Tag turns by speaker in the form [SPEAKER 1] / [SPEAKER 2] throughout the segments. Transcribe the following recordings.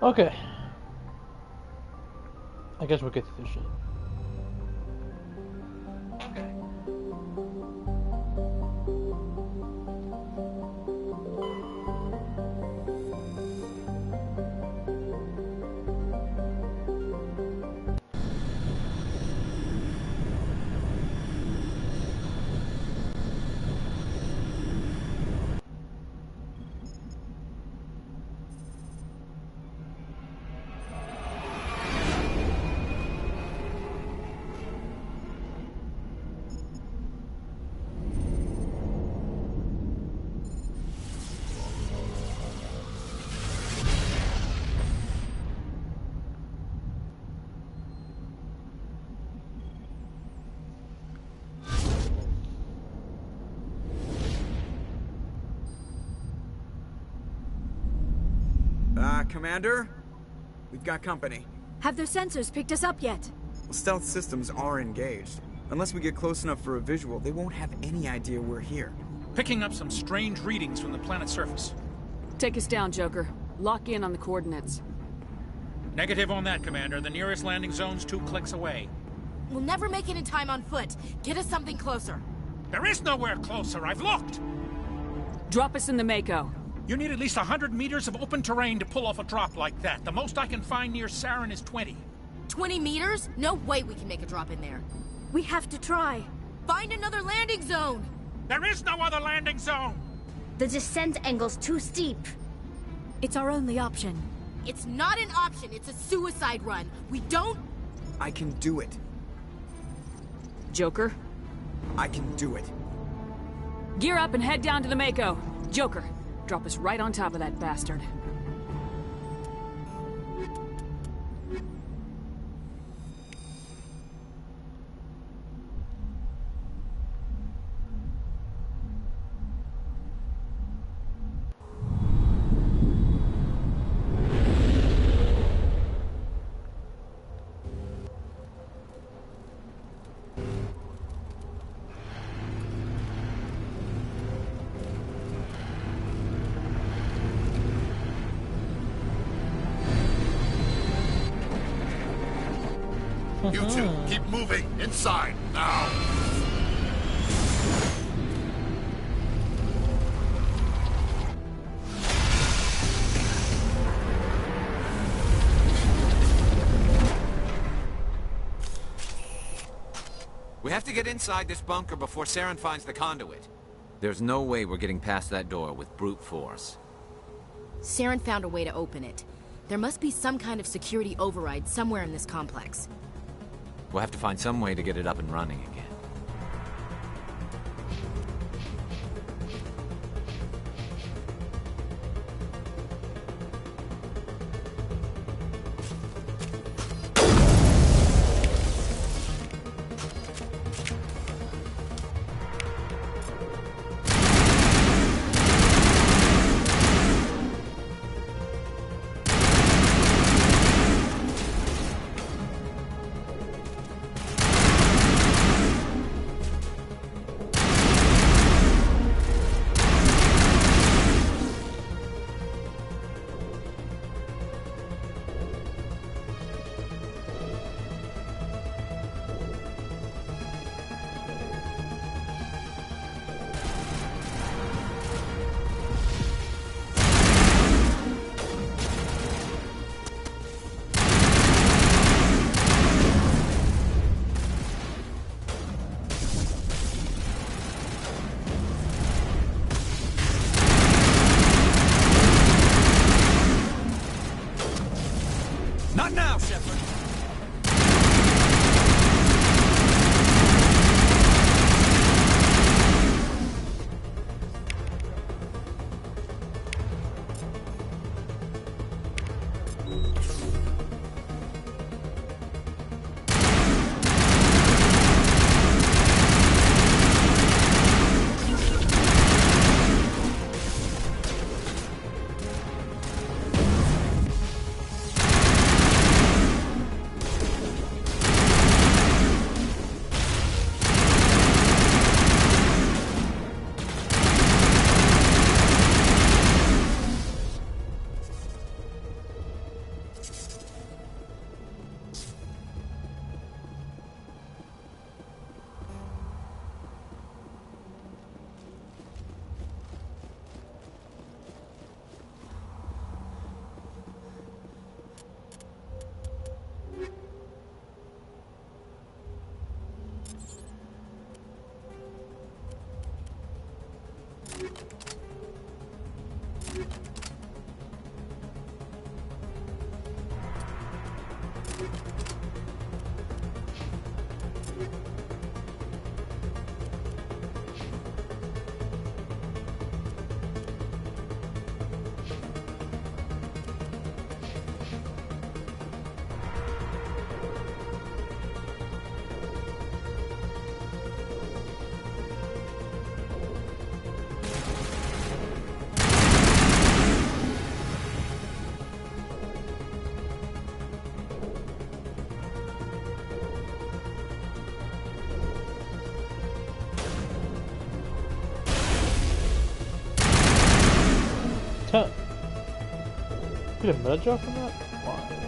[SPEAKER 1] Okay. I guess we'll get through this shit.
[SPEAKER 2] Commander? We've got company.
[SPEAKER 3] Have their sensors picked us up yet?
[SPEAKER 2] Well, stealth systems are engaged. Unless we get close enough for a visual, they won't have any idea we're here.
[SPEAKER 4] Picking up some strange readings from the planet's surface.
[SPEAKER 5] Take us down, Joker. Lock in on the coordinates.
[SPEAKER 4] Negative on that, Commander. The nearest landing zone's 2 clicks away.
[SPEAKER 6] We'll never make it in time on foot. Get us something closer.
[SPEAKER 4] There is nowhere closer. I've looked.
[SPEAKER 5] Drop us in the Mako.
[SPEAKER 4] You need at least 100 meters of open terrain to pull off a drop like that. The most I can find near Saren is 20.
[SPEAKER 6] 20 meters? No way we can make a drop in there.
[SPEAKER 3] We have to try.
[SPEAKER 6] Find another landing zone!
[SPEAKER 4] There is no other landing zone!
[SPEAKER 7] The descent angle's too steep.
[SPEAKER 3] It's our only option.
[SPEAKER 6] It's not an option, it's a suicide run. We don't...
[SPEAKER 2] I can do it.
[SPEAKER 5] Joker,
[SPEAKER 2] I can do it.
[SPEAKER 5] gear up and head down to the Mako. Joker, drop us right on top of that bastard.
[SPEAKER 8] You two, keep moving. Inside, now.
[SPEAKER 9] We have to get inside this bunker before Saren finds the conduit. There's no way we're getting past that door with brute force.
[SPEAKER 6] Saren found a way to open it. There must be some kind of security override somewhere in this complex.
[SPEAKER 9] We'll have to find some way to get it up and running again.
[SPEAKER 1] Get a med drop from that? Why?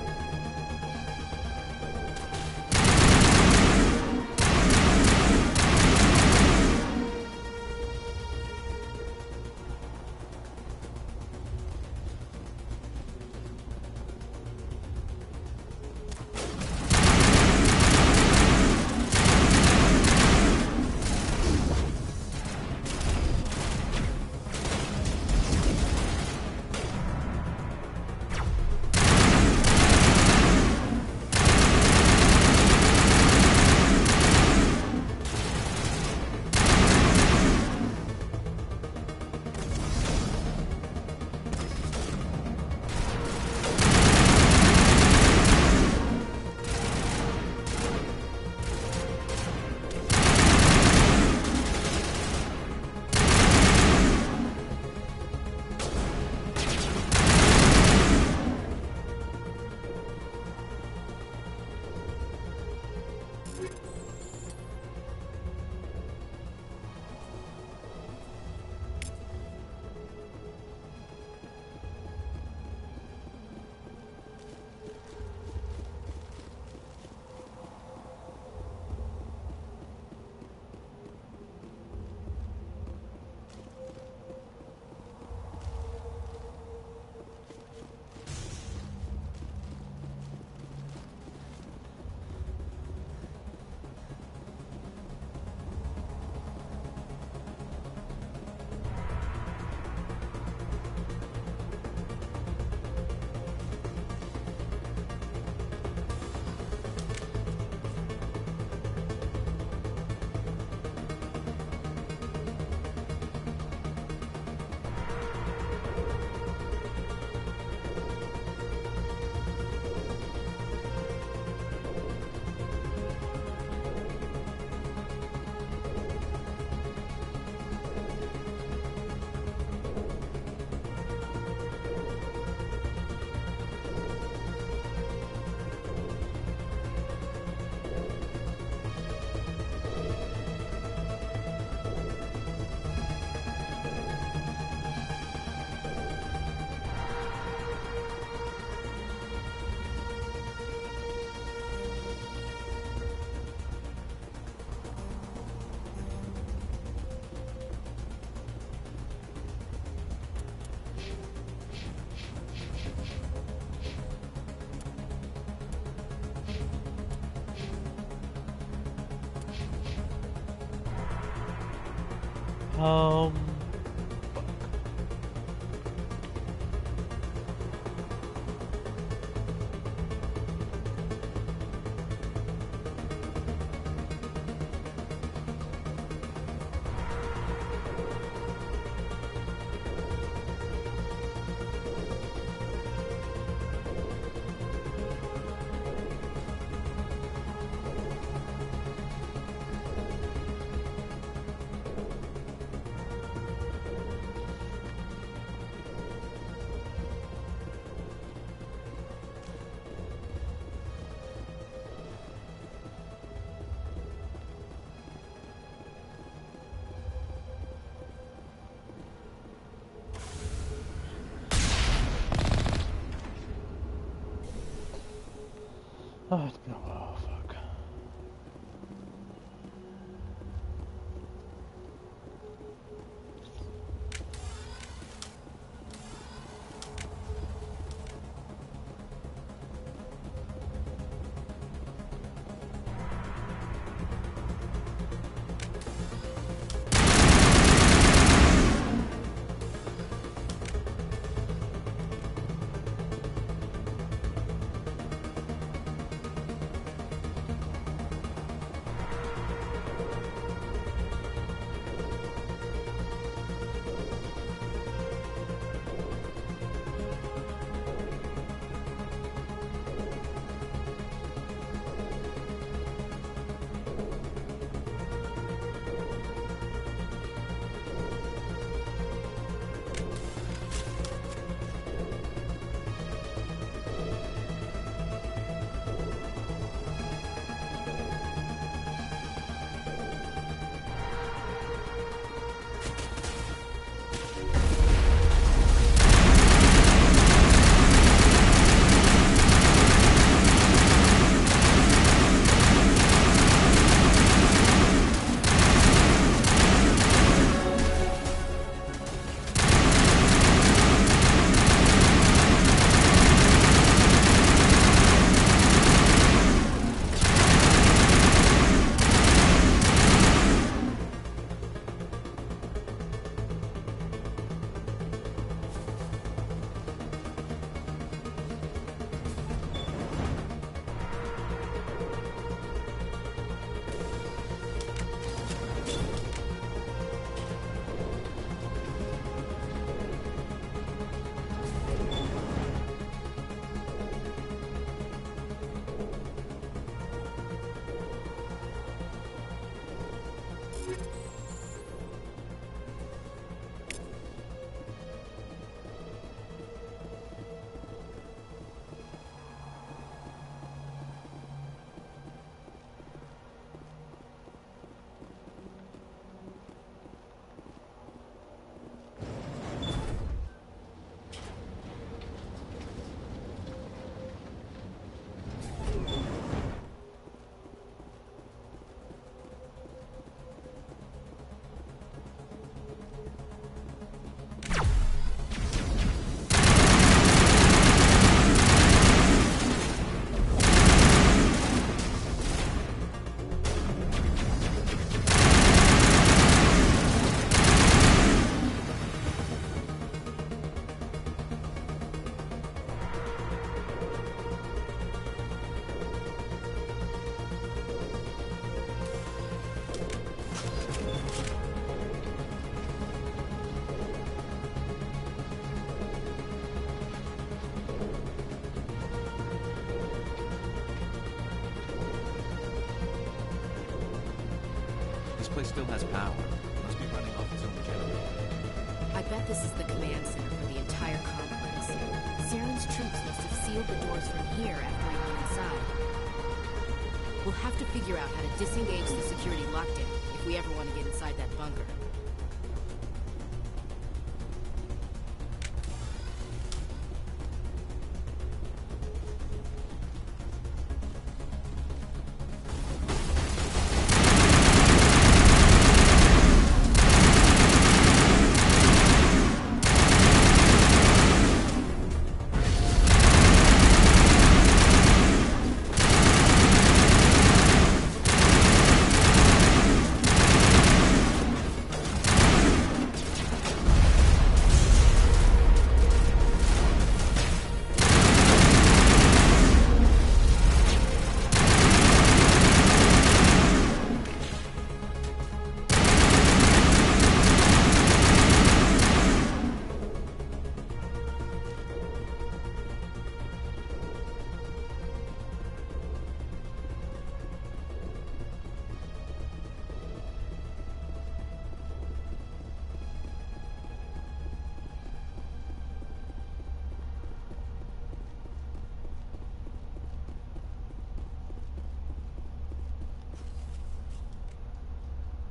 [SPEAKER 1] Fuck. Oh, it's been a while, fuck.
[SPEAKER 9] place still has power. Must be running off its own generator.
[SPEAKER 6] I bet this is the command center for the entire complex. Saren's troops must have sealed the doors from here after we went inside. We'll have to figure out how to disengage the security lockdown if we ever want to get inside that bunker.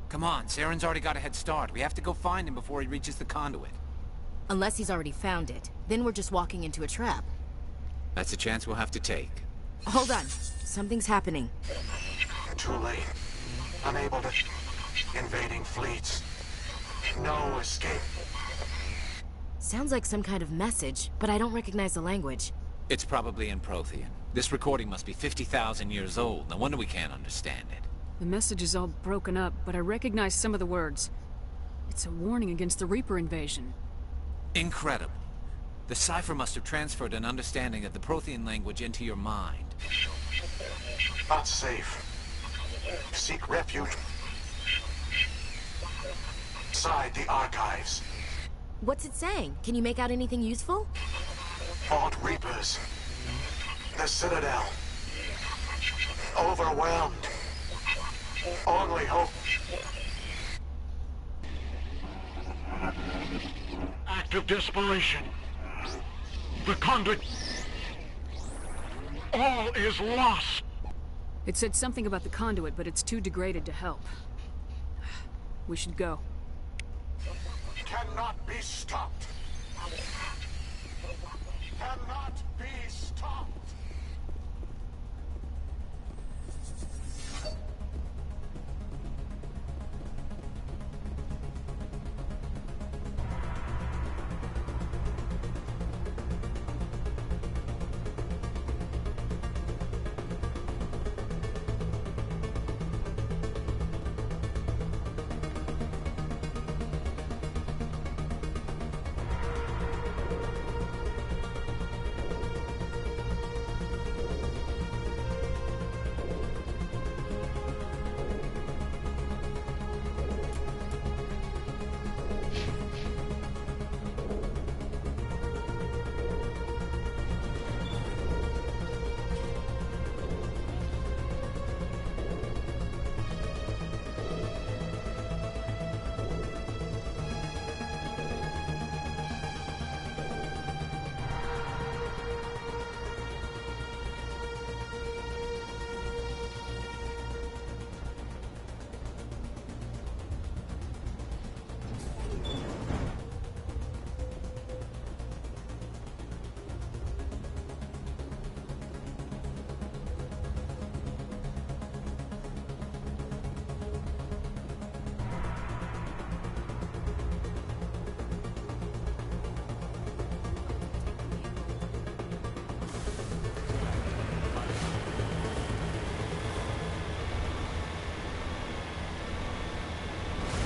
[SPEAKER 9] Come on, Saren's already got a head start. We have to go find him before he reaches the conduit.
[SPEAKER 6] Unless he's already found it. Then we're just walking into a trap.
[SPEAKER 9] That's a chance we'll have to take.
[SPEAKER 6] Hold on. Something's happening.
[SPEAKER 8] Too late. Unable to... Invading fleets. No escape.
[SPEAKER 6] Sounds like some kind of message, but I don't recognize the language.
[SPEAKER 9] It's probably in Prothean. This recording must be 50,000 years old. No wonder we can't understand it.
[SPEAKER 5] The message is all broken up, but I recognize some of the words. It's a warning against the Reaper invasion.
[SPEAKER 9] Incredible. The cipher must have transferred an understanding of the Prothean language into your mind.
[SPEAKER 8] Not safe. Seek refuge. Inside the archives.
[SPEAKER 6] What's it saying? Can you make out anything useful?
[SPEAKER 8] Fought Reapers. The Citadel. Overwhelmed. Only hope. Act of desperation. The conduit. All is lost.
[SPEAKER 5] It said something about the conduit, but it's too degraded to help. We should go.
[SPEAKER 8] Cannot be stopped. Cannot be stopped.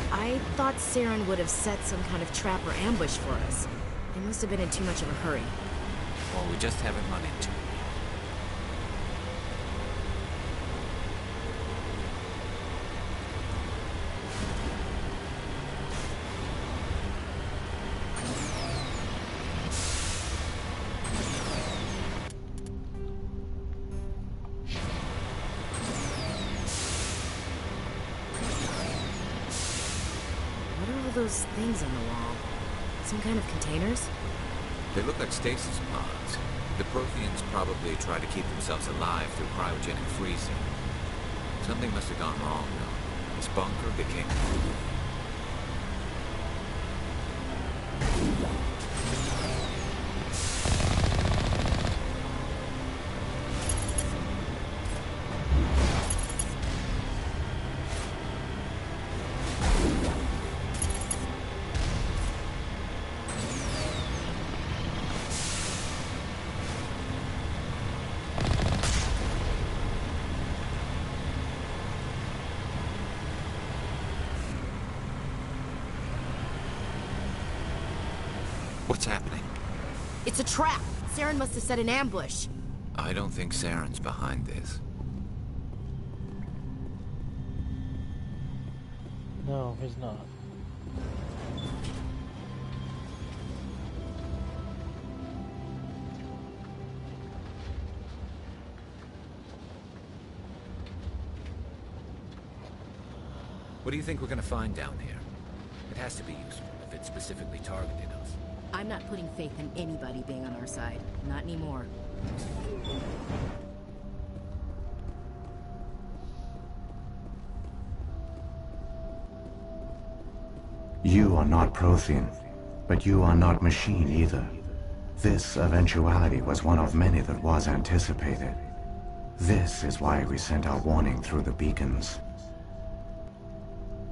[SPEAKER 6] I thought Saren would have set some kind of trap or ambush for us. They must have been in too much of a hurry.
[SPEAKER 9] Or we just haven't run into it.
[SPEAKER 6] What are all those things on the wall? Some kind of containers?
[SPEAKER 9] They look like stasis pods. The Protheans probably try to keep themselves alive through cryogenic freezing. Something must have gone wrong, though. This bunker became... What's happening?
[SPEAKER 6] It's a trap! Saren must have set an ambush.
[SPEAKER 9] I don't think Saren's behind this.
[SPEAKER 1] No, he's not.
[SPEAKER 9] What do you think we're gonna find down here? It has to be useful if it specifically targeted us.
[SPEAKER 6] I'm not putting faith in anybody being on our side. Not anymore.
[SPEAKER 10] You are not Prothean, but you are not machine either. This eventuality was one of many that was anticipated. This is why we sent our warning through the beacons.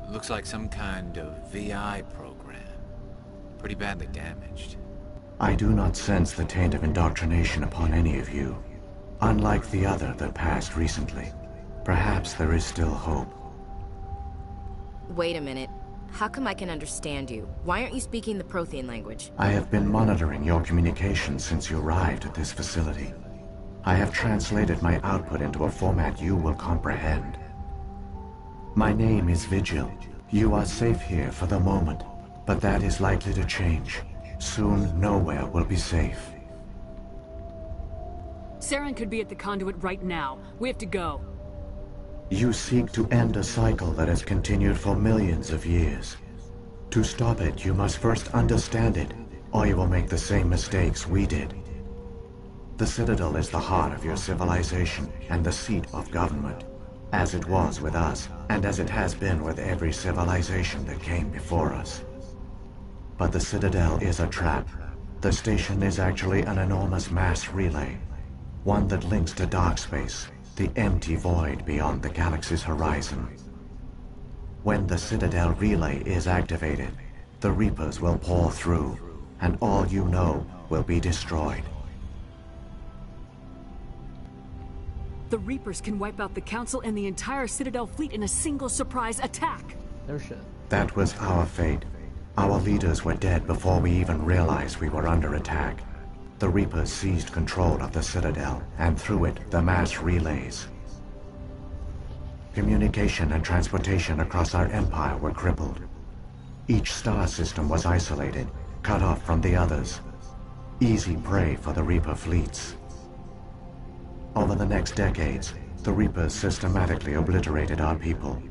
[SPEAKER 9] Looks like some kind of VI program. Pretty badly damaged.
[SPEAKER 10] I do not sense the taint of indoctrination upon any of you. Unlike the other that passed recently. Perhaps there is still hope.
[SPEAKER 6] Wait a minute. How come I can understand you? Why aren't you speaking the Prothean language?
[SPEAKER 10] I have been monitoring your communications since you arrived at this facility. I have translated my output into a format you will comprehend. My name is Vigil. You are safe here for the moment, but that is likely to change. Soon, nowhere will be safe.
[SPEAKER 5] Saren could be at the conduit right now. We have to go.
[SPEAKER 10] You seek to end a cycle that has continued for millions of years. To stop it, you must first understand it, or you will make the same mistakes we did. The Citadel is the heart of your civilization and the seat of government, as it was with us, and as it has been with every civilization that came before us. But the Citadel is a trap. The station is actually an enormous mass relay, one that links to dark space, the empty void beyond the galaxy's horizon. When the Citadel relay is activated, the Reapers will pour through, and all you know will be destroyed.
[SPEAKER 5] The Reapers can wipe out the Council and the entire Citadel fleet in a single surprise attack.
[SPEAKER 1] No shit.
[SPEAKER 10] That was our fate. Our leaders were dead before we even realized we were under attack. The Reapers seized control of the Citadel, and through it, the mass relays. Communication and transportation across our empire were crippled. Each star system was isolated, cut off from the others. Easy prey for the Reaper fleets. Over the next decades, the Reapers systematically obliterated our people.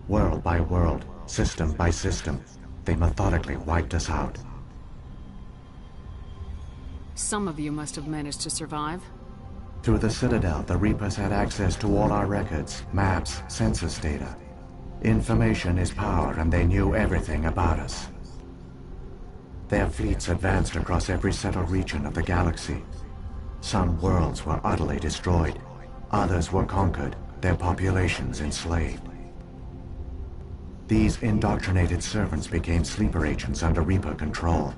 [SPEAKER 10] World by world, system by system, they methodically wiped us out.
[SPEAKER 5] Some of you must have managed to survive.
[SPEAKER 10] Through the Citadel, the Reapers had access to all our records, maps, census data. Information is power, and they knew everything about us. Their fleets advanced across every settled region of the galaxy. Some worlds were utterly destroyed. Others were conquered, their populations enslaved. These indoctrinated servants became sleeper agents under Reaper control.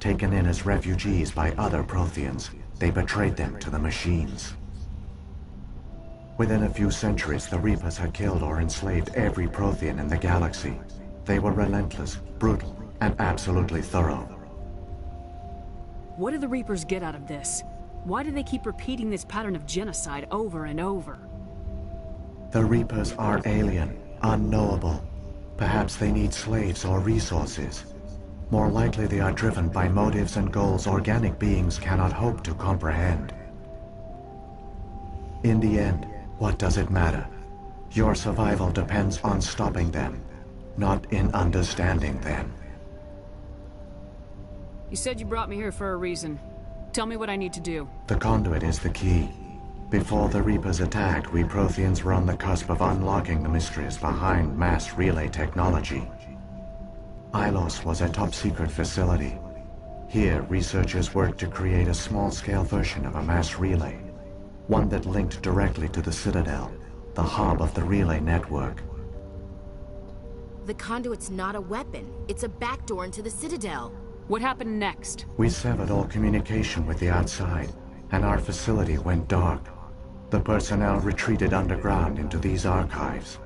[SPEAKER 10] Taken in as refugees by other Protheans, they betrayed them to the machines. Within a few centuries, the Reapers had killed or enslaved every Prothean in the galaxy. They were relentless, brutal, and absolutely thorough.
[SPEAKER 5] What do the Reapers get out of this? Why do they keep repeating this pattern of genocide over and over?
[SPEAKER 10] The Reapers are alien, unknowable. Perhaps they need slaves or resources. More likely they are driven by motives and goals organic beings cannot hope to comprehend. In the end, what does it matter? Your survival depends on stopping them. not in understanding them.
[SPEAKER 5] You said you brought me here for a reason. Tell me what I need to do.
[SPEAKER 10] The conduit is the key. Before the Reapers attacked, we Protheans were on the cusp of unlocking the mysteries behind mass relay technology. Ilos was a top-secret facility. Here, researchers worked to create a small-scale version of a mass relay, one that linked directly to the Citadel, the hub of the relay network.
[SPEAKER 6] The conduit's not a weapon. It's a backdoor into the Citadel.
[SPEAKER 5] What happened next?
[SPEAKER 10] We severed all communication with the outside, and our facility went dark. The personnel retreated underground into these archives.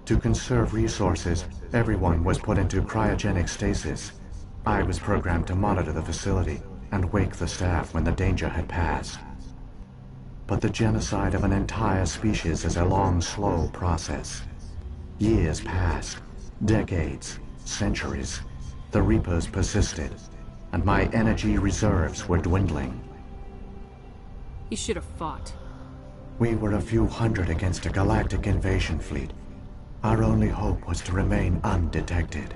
[SPEAKER 10] To conserve resources, everyone was put into cryogenic stasis. I was programmed to monitor the facility and wake the staff when the danger had passed. But the genocide of an entire species is a long, slow process. Years passed, decades, centuries. The Reapers persisted, and my energy reserves were dwindling.
[SPEAKER 5] You should have fought.
[SPEAKER 10] We were a few hundred against a galactic invasion fleet. Our only hope was to remain undetected.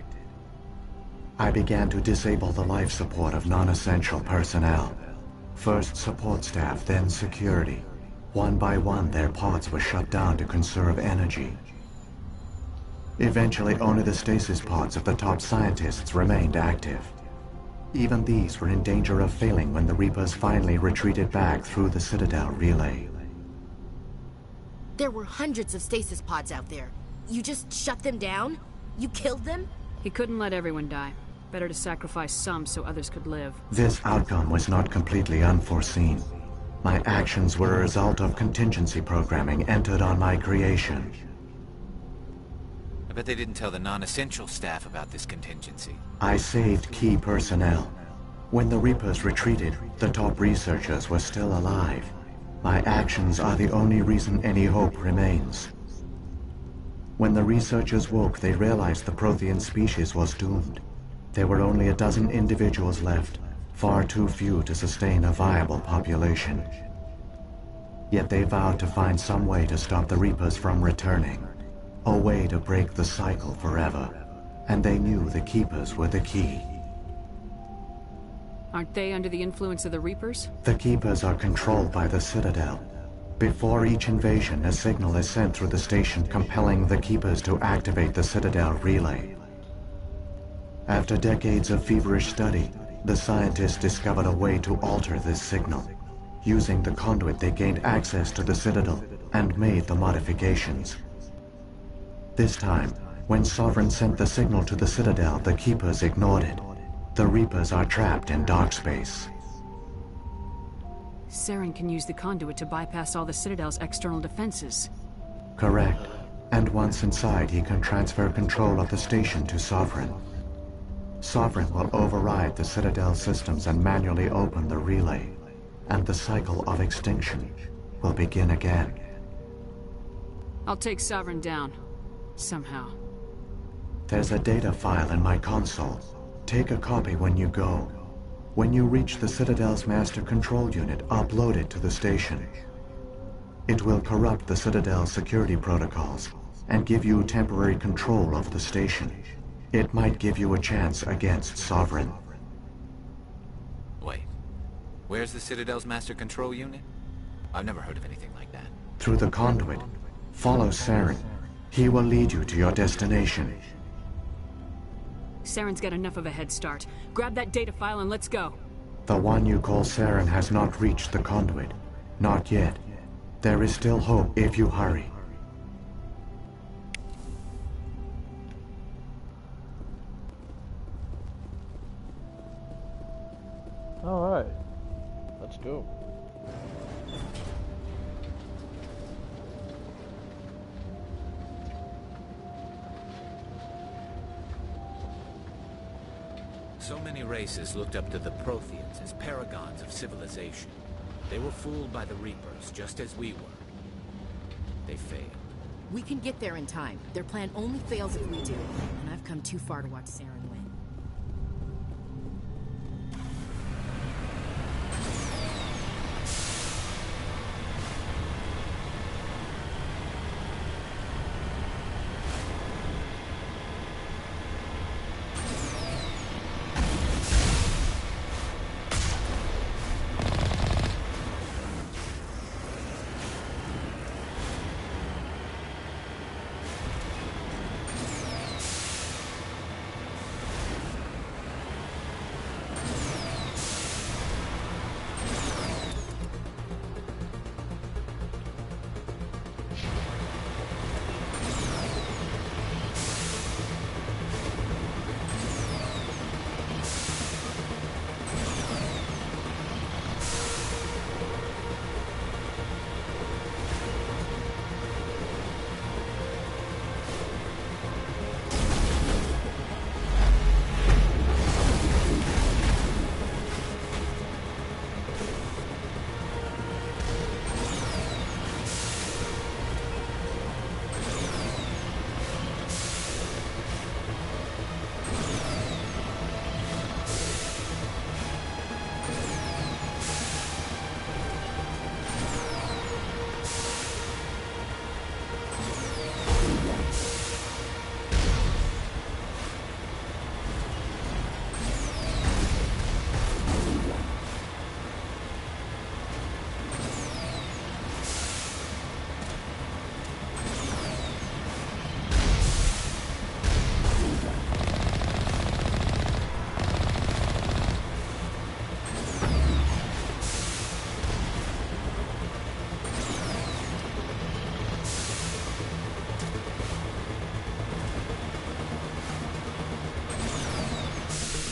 [SPEAKER 10] I began to disable the life support of non-essential personnel. First support staff, then security. One by one, their pods were shut down to conserve energy. Eventually, only the stasis pods of the top scientists remained active. Even these were in danger of failing when the Reapers finally retreated back through the Citadel relay.
[SPEAKER 6] There were hundreds of stasis pods out there. You just shut them down? You killed them?
[SPEAKER 5] He couldn't let everyone die. Better to sacrifice some so others could live.
[SPEAKER 10] This outcome was not completely unforeseen. My actions were a result of contingency programming entered on my creation.
[SPEAKER 9] I bet they didn't tell the non-essential staff about this contingency.
[SPEAKER 10] I saved key personnel. When the Reapers retreated, the top researchers were still alive. My actions are the only reason any hope remains. When the researchers woke, they realized the Prothean species was doomed. There were only a dozen individuals left, far too few to sustain a viable population. Yet they vowed to find some way to stop the Reapers from returning. A way to break the cycle forever. And they knew the Keepers were the key.
[SPEAKER 5] Aren't they under the influence of the Reapers?
[SPEAKER 10] The Keepers are controlled by the Citadel. Before each invasion, a signal is sent through the station compelling the Keepers to activate the Citadel relay. After decades of feverish study, the scientists discovered a way to alter this signal. Using the conduit, they gained access to the Citadel and made the modifications. This time, when Sovereign sent the signal to the Citadel, the Keepers ignored it. The Reapers are trapped in dark space.
[SPEAKER 5] Saren can use the conduit to bypass all the Citadel's external defenses.
[SPEAKER 10] Correct. And once inside, he can transfer control of the station to Sovereign. Sovereign will override the Citadel systems and manually open the relay. And the cycle of extinction will begin again.
[SPEAKER 5] I'll take Sovereign down. Somehow.
[SPEAKER 10] There's a data file in my console. Take a copy when you go. When you reach the Citadel's master control unit, upload it to the station. It will corrupt the Citadel's security protocols and give you temporary control of the station. It might give you a chance against Sovereign.
[SPEAKER 9] Wait. Where's the Citadel's master control unit? I've never heard of anything like that.
[SPEAKER 10] Through the conduit. Follow Saren. He will lead you to your destination.
[SPEAKER 5] Saren's got enough of a head start. Grab that data file and let's go.
[SPEAKER 10] The one you call Saren has not reached the conduit. Not yet. There is still hope if you hurry.
[SPEAKER 1] Alright. Let's go.
[SPEAKER 9] So many races looked up to the Protheans as paragons of civilization. They were fooled by the Reapers, just as we were. They failed.
[SPEAKER 6] We can get there in time. Their plan only fails if we do. And I've come too far to watch Saren win.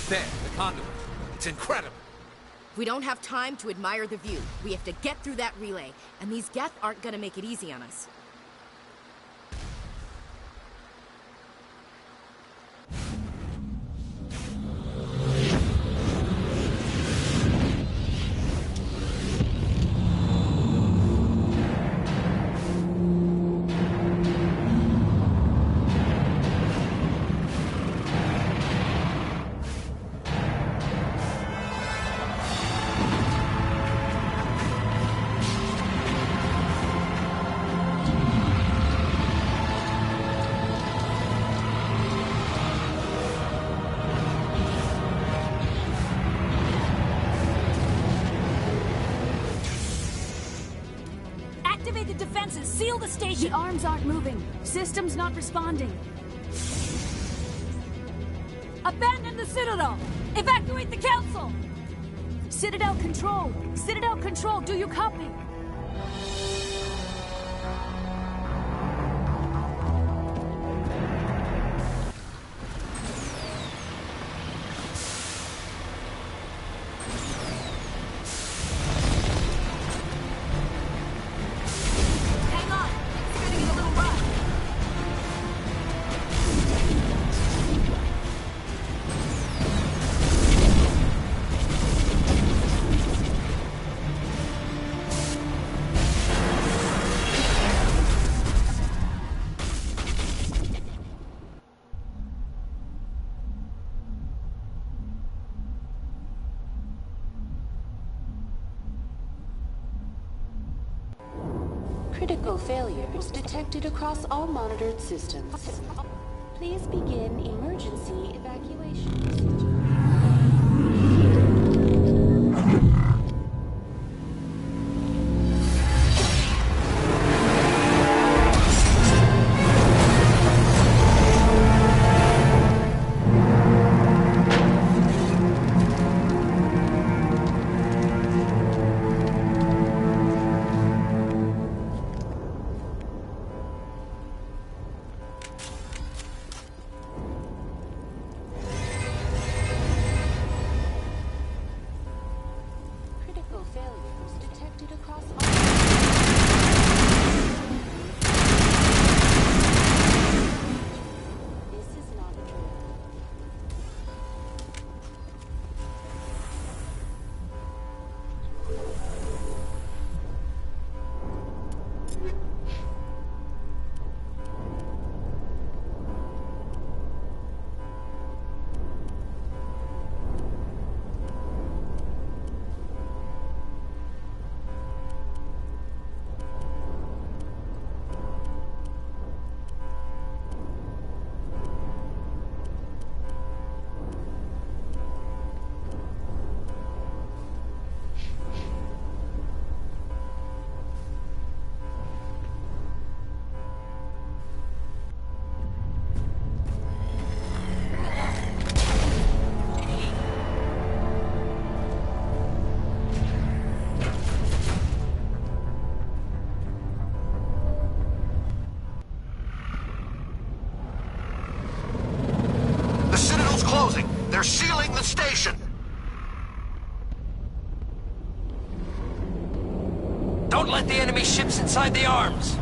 [SPEAKER 9] There, the conduit. It's incredible.
[SPEAKER 6] We don't have time to admire the view. We have to get through that relay, and these Geth aren't gonna make it easy on us.
[SPEAKER 3] Activate the defenses! Seal the station!
[SPEAKER 5] The arms aren't moving. System's not responding.
[SPEAKER 3] Abandon the Citadel! Evacuate the Council!
[SPEAKER 5] Citadel Control! Citadel Control, do you copy?
[SPEAKER 3] Hang on! It's gonna be a little rough!
[SPEAKER 11] Critical failures detected across all monitored systems. Please begin emergency evacuation. Critical failures detected across all... This is not a drill.
[SPEAKER 8] The Citadel's closing. They're sealing the station.
[SPEAKER 12] Don't let the enemy ships inside the arms!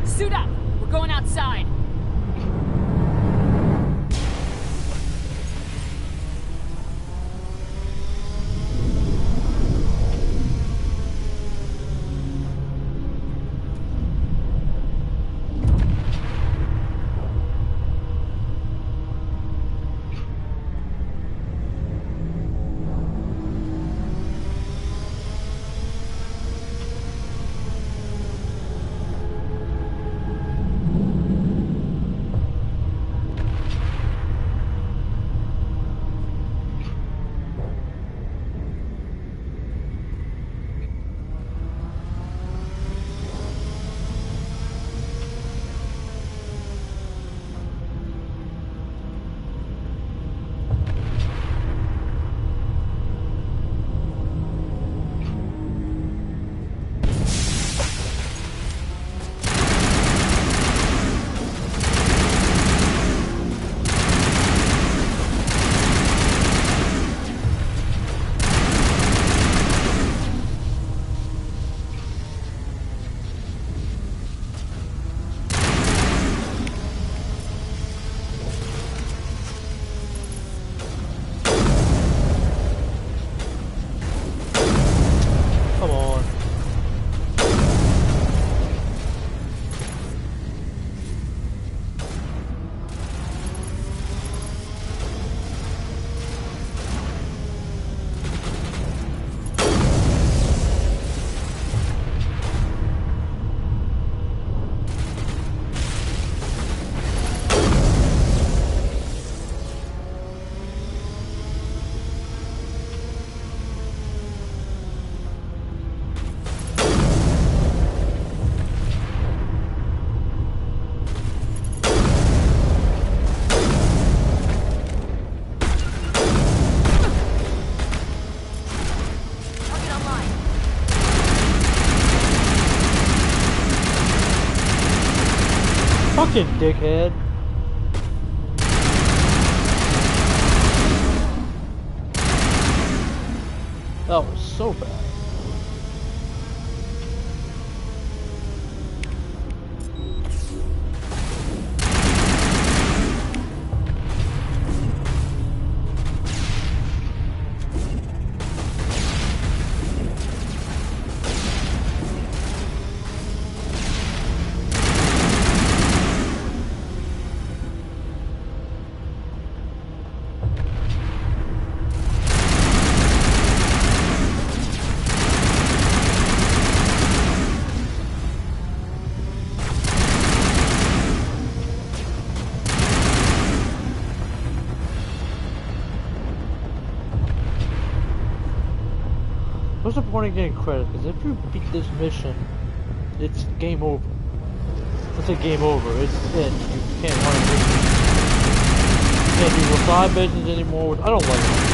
[SPEAKER 5] Suit up! We're going outside!
[SPEAKER 1] Fucking dickhead. That was so bad. What's the point of getting credit? Because if you beat this mission, it's game over. It's a game over. It's it. You can't run a mission. You can't do the side missions anymore. I don't like it.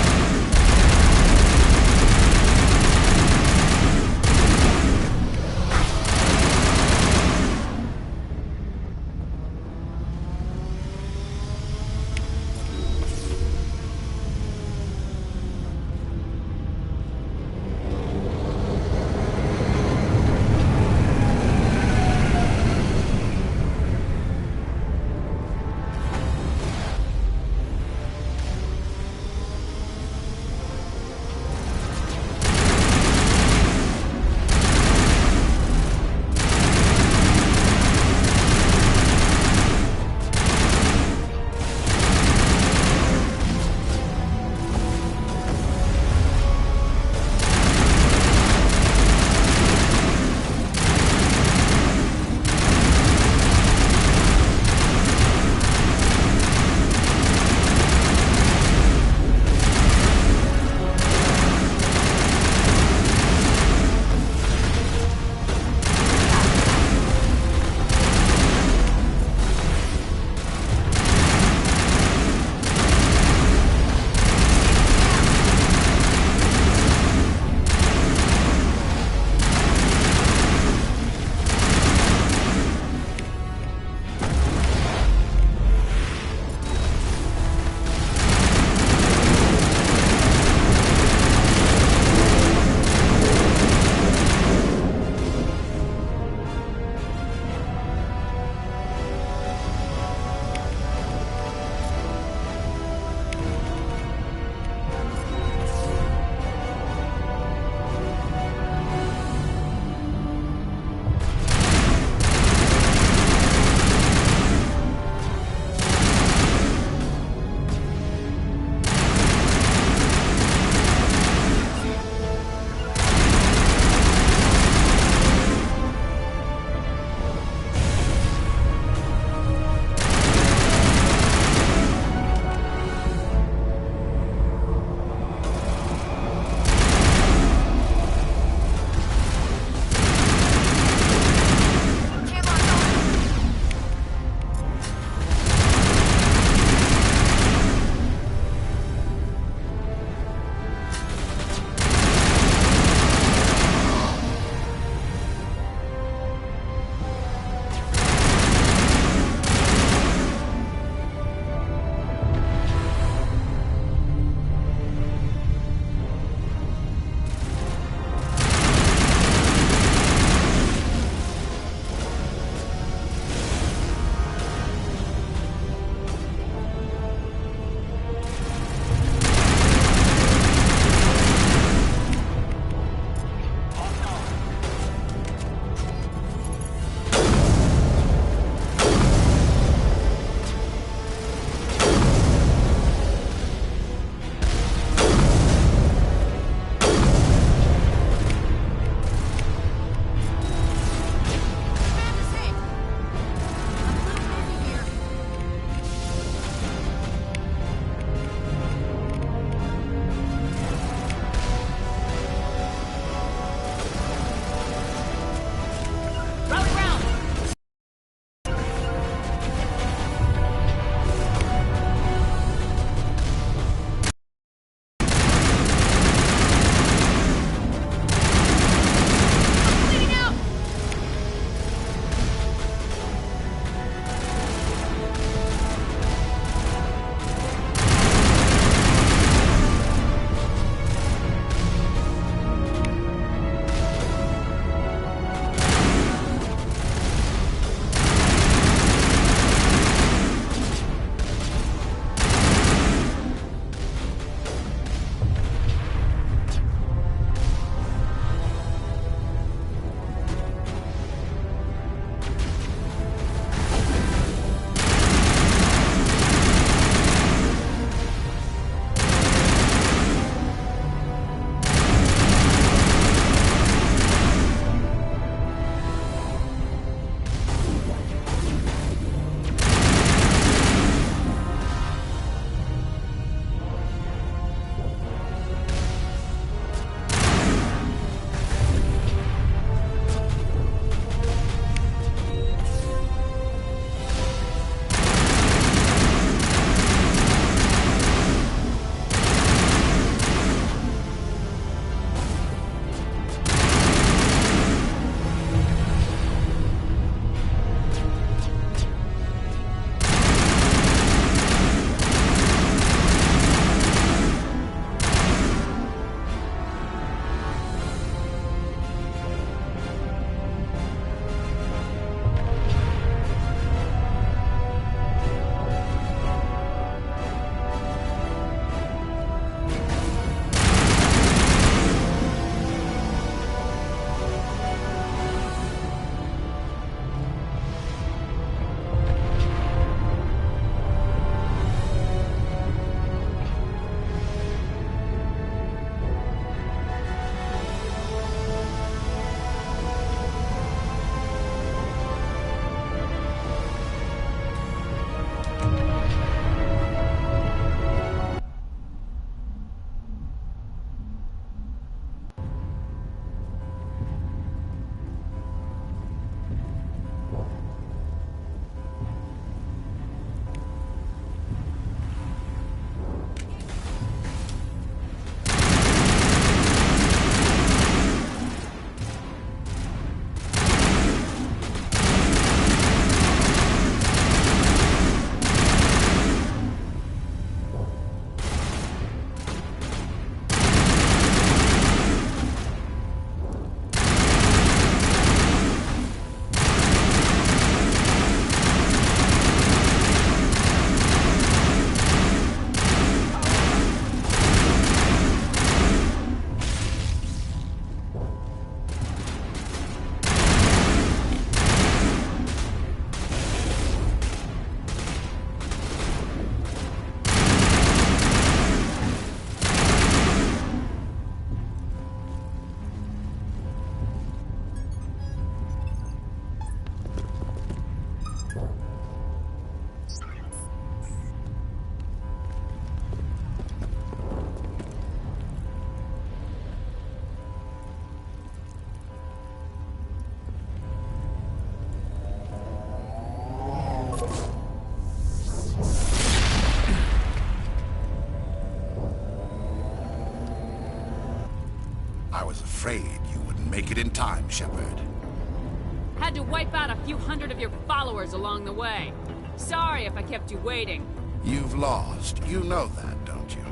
[SPEAKER 5] had to wipe out a few hundred of your followers along the way. Sorry if I kept you waiting.
[SPEAKER 8] You've lost. You know that, don't you?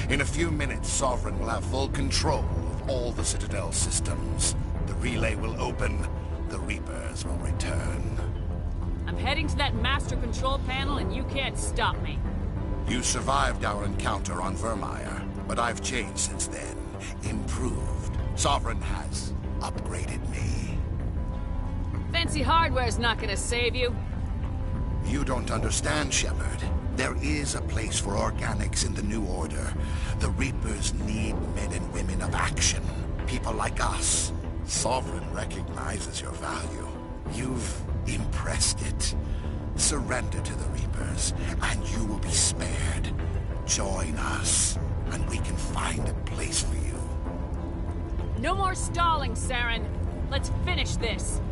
[SPEAKER 8] In a few minutes, Sovereign will have full control of all the Citadel systems. The relay will open. The Reapers will return.
[SPEAKER 5] I'm heading to that master control panel and you can't stop me.
[SPEAKER 8] You survived our encounter on Vermeer, but I've changed since then. Improved. Sovereign has upgraded me.
[SPEAKER 5] Fancy hardware's not gonna save you.
[SPEAKER 8] You don't understand, Shepard. There is a place for organics in the New Order. The Reapers need men and women of action. People like us. Sovereign recognizes your value. You've impressed it. Surrender to the Reapers, and you will be spared. Join us, and we can find a place for you.
[SPEAKER 5] No more stalling, Saren. Let's finish this.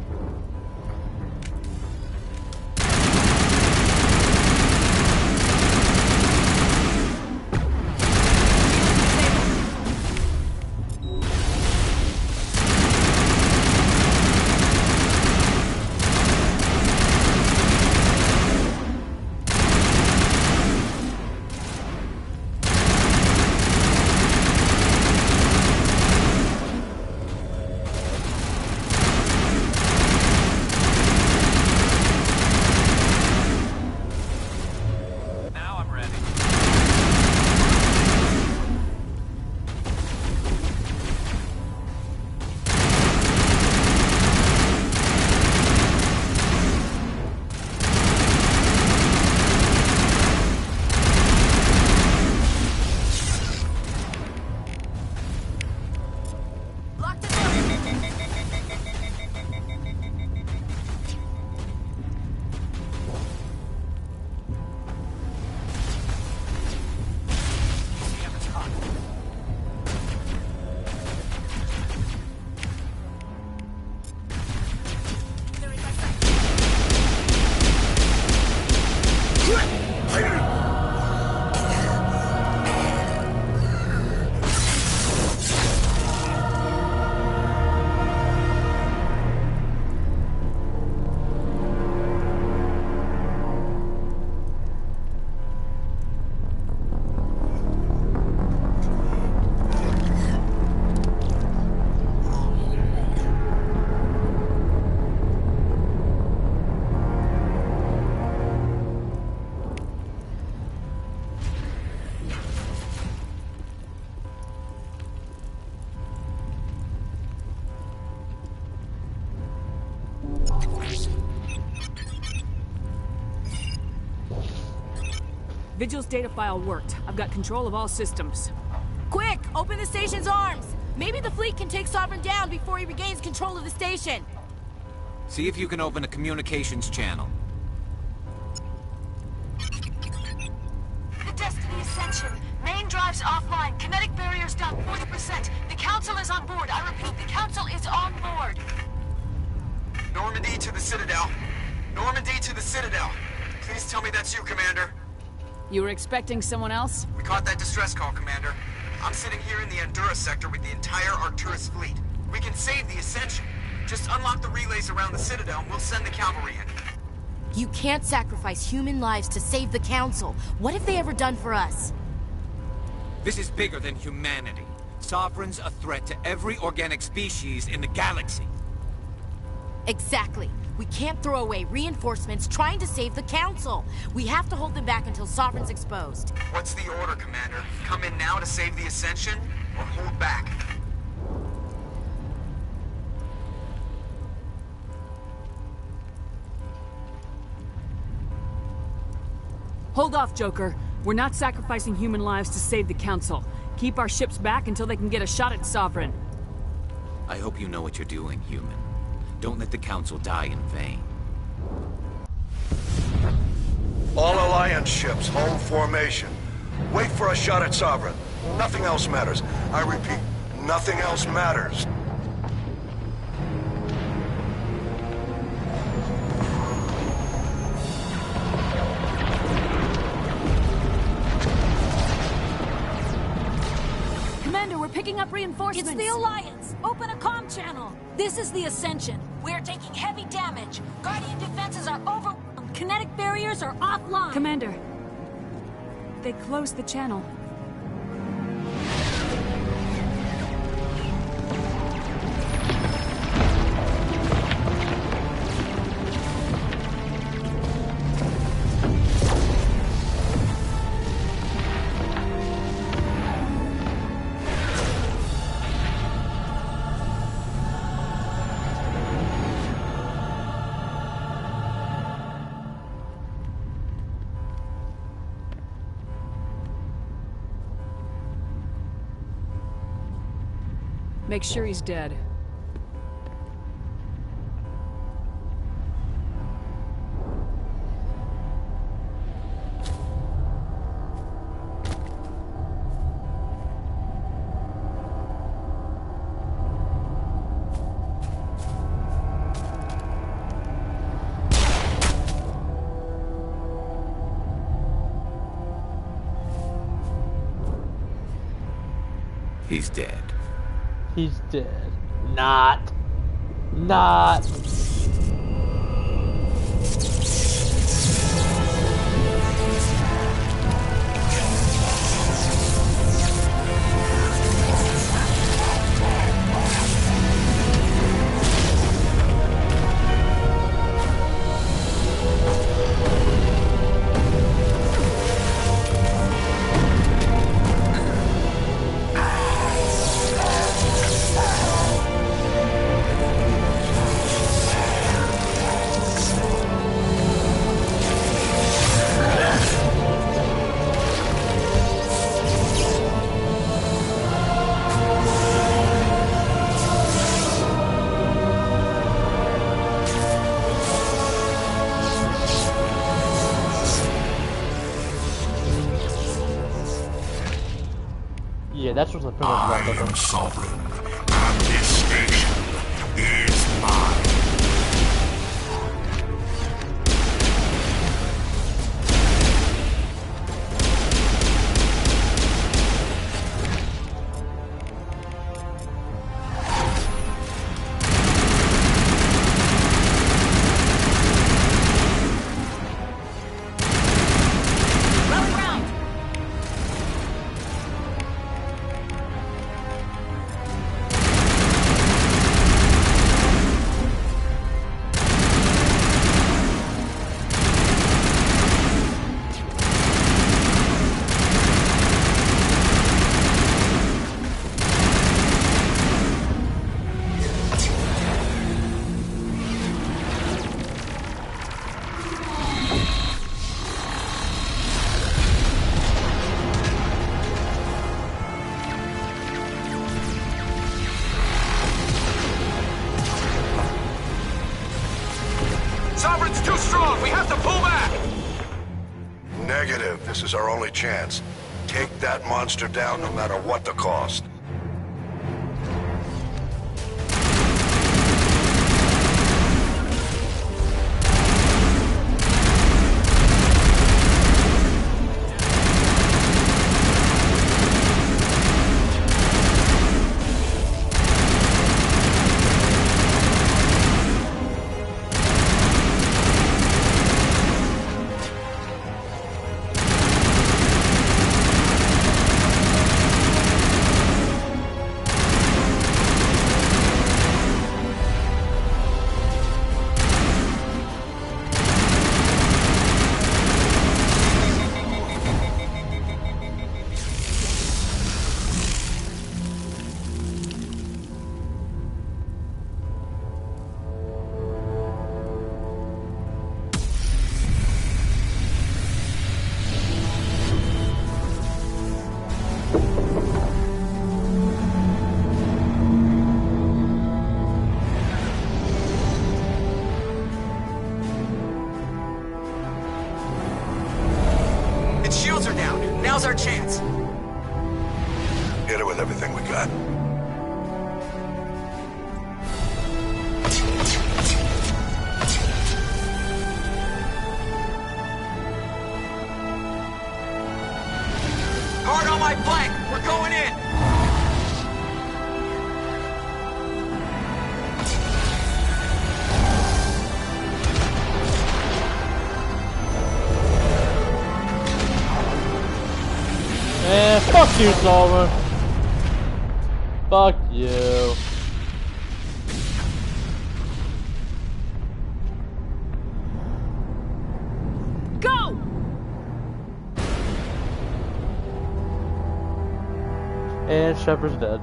[SPEAKER 5] Vigil's data file worked. I've got control of all systems.
[SPEAKER 3] Quick! Open the station's arms! Maybe the fleet can take Sovereign down before he regains control of the station.
[SPEAKER 9] See if you can open a communications channel.
[SPEAKER 13] The Destiny Ascension. Main drives offline. Kinetic barriers down 40%. The Council is on board. I repeat, the Council is on board.
[SPEAKER 2] Normandy to the Citadel. Normandy to the Citadel. Please tell me that's you, Commander.
[SPEAKER 5] You were expecting someone else?
[SPEAKER 2] We caught that distress call, Commander. I'm sitting here in the Endura sector with the entire Arcturus fleet. We can save the Ascension. Just unlock the relays around the Citadel and we'll send the cavalry in.
[SPEAKER 7] You can't sacrifice human lives to save the Council. What have they ever done for us?
[SPEAKER 9] This is bigger than humanity. Sovereign's a threat to every organic species in the galaxy.
[SPEAKER 7] Exactly. We can't throw away reinforcements trying to save the Council. We have to hold them back until Sovereign's exposed.
[SPEAKER 2] What's the order, Commander? Come in now to save the Ascension, or hold back?
[SPEAKER 5] Hold off, Joker. We're not sacrificing human lives to save the Council. Keep our ships back until they can get a shot at Sovereign.
[SPEAKER 9] I hope you know what you're doing, human. Don't let the Council die in vain.
[SPEAKER 14] All Alliance ships, home formation. Wait for a shot at Sovereign. Nothing else matters. I repeat, nothing else matters.
[SPEAKER 3] Commander, we're picking up reinforcements.
[SPEAKER 15] It's the Alliance! Open a comm channel! This is the Ascension.
[SPEAKER 13] We're taking heavy damage. Guardian defenses are overwhelmed. Kinetic barriers are offline.
[SPEAKER 5] Commander, they closed the channel. Make sure he's dead.
[SPEAKER 9] He's dead.
[SPEAKER 1] He's dead. Not. Yeah, that's what's the premise
[SPEAKER 8] I
[SPEAKER 1] about
[SPEAKER 8] am sovereign, and this station is mine.
[SPEAKER 14] Sovereign's too strong! We have to pull back! Negative. This is our only chance. Take that monster down no matter what the cost.
[SPEAKER 2] Its shields are down. Now's our chance.
[SPEAKER 14] Hit it with everything we got.
[SPEAKER 2] Hard on my flank. We're going in.
[SPEAKER 1] Fuck you, Solver. Fuck you.
[SPEAKER 5] Go!
[SPEAKER 1] And Shepard's dead.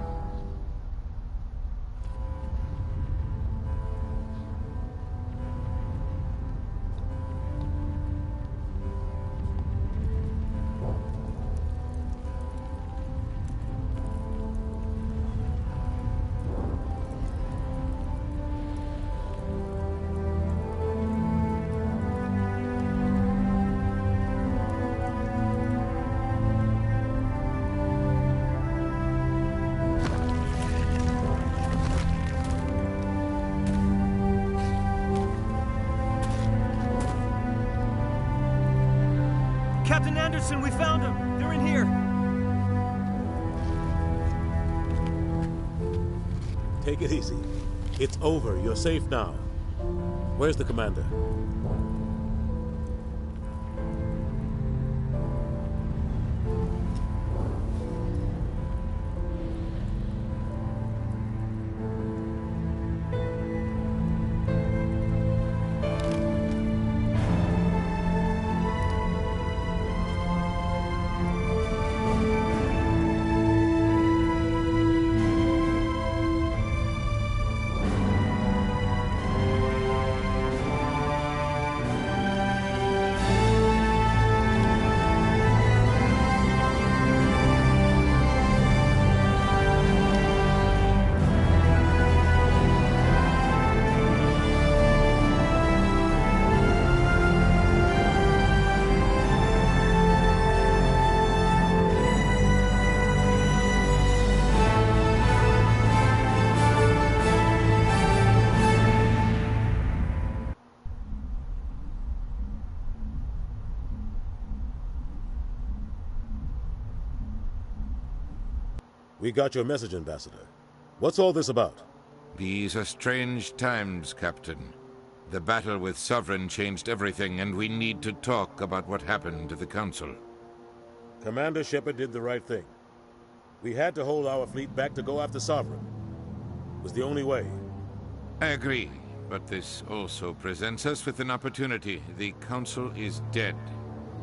[SPEAKER 15] Captain Anderson, we found them. They're in here.
[SPEAKER 16] Take it easy. It's over. You're safe now. Where's the commander? We got your message, Ambassador. What's all this about?
[SPEAKER 17] These are strange times, Captain. The battle with Sovereign changed everything, and we need to talk about what happened to the Council.
[SPEAKER 16] Commander Shepard did the right thing. We had to hold our fleet back to go after Sovereign. It was the only way.
[SPEAKER 17] I agree, but this also presents us with an opportunity. The Council is dead.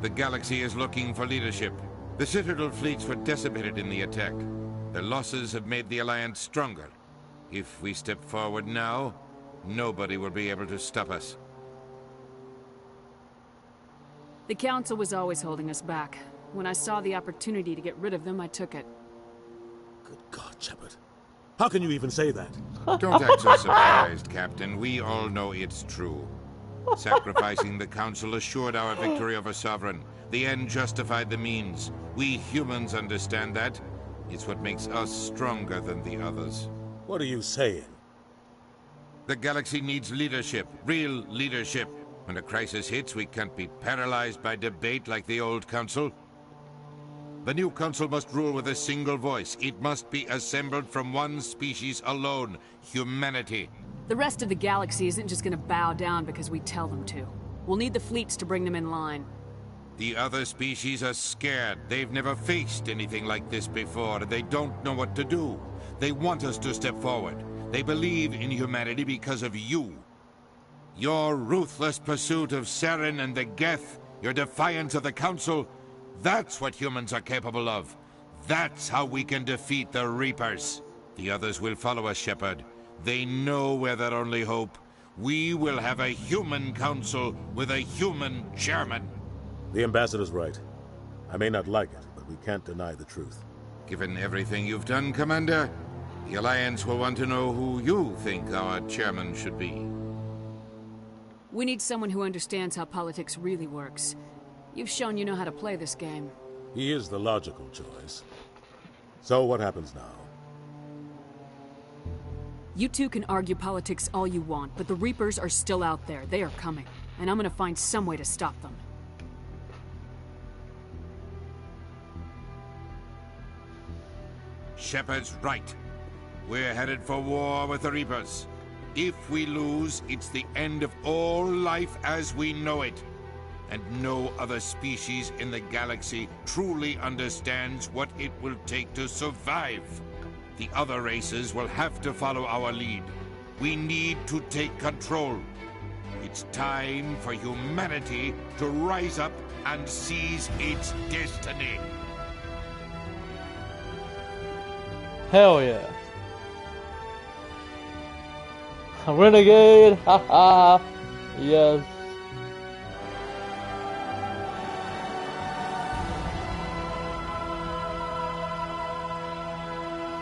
[SPEAKER 17] The galaxy is looking for leadership. The Citadel fleets were decimated in the attack. Their losses have made the Alliance stronger. If we step forward now, nobody will be able to stop us.
[SPEAKER 5] The Council was always holding us back. When I saw the opportunity to get rid of them, I took it.
[SPEAKER 16] Good God, Shepard. How can you even say that?
[SPEAKER 17] Don't act so surprised, Captain. We all know it's true. Sacrificing the Council assured our victory over Sovereign. The end justified the means. We humans understand that. It's what makes us stronger than the others.
[SPEAKER 16] What are you saying?
[SPEAKER 17] The galaxy needs leadership, real leadership. When a crisis hits, we can't be paralyzed by debate like the old Council. The new Council must rule with a single voice. It must be assembled from one species alone, humanity.
[SPEAKER 5] The rest of the galaxy isn't just gonna bow down because we tell them to. We'll need the fleets to bring them in line.
[SPEAKER 17] The other species are scared. They've never faced anything like this before, and they don't know what to do. They want us to step forward. They believe in humanity because of you. Your ruthless pursuit of Saren and the Geth, your defiance of the Council, that's what humans are capable of. That's how we can defeat the Reapers. The others will follow us, Shepard. They know we're their only hope. We will have a human council with a human chairman.
[SPEAKER 16] The Ambassador's right. I may not like it, but we can't deny the truth.
[SPEAKER 17] Given everything you've done, Commander, the Alliance will want to know who you think our chairman should be.
[SPEAKER 5] We need someone who understands how politics really works. You've shown you know how to play this game.
[SPEAKER 16] He is the logical choice. So what happens now?
[SPEAKER 5] You two can argue politics all you want, but the Reapers are still out there. They are coming, and I'm gonna find some way to stop them.
[SPEAKER 17] Shepard's right. We're headed for war with the Reapers. If we lose, it's the end of all life as we know it. and no other species in the galaxy truly understands what it will take to survive. The other races will have to follow our lead. We need to take control. It's time for humanity to rise up and seize its destiny.
[SPEAKER 1] Hell yeah. Renegade! Haha! Yes.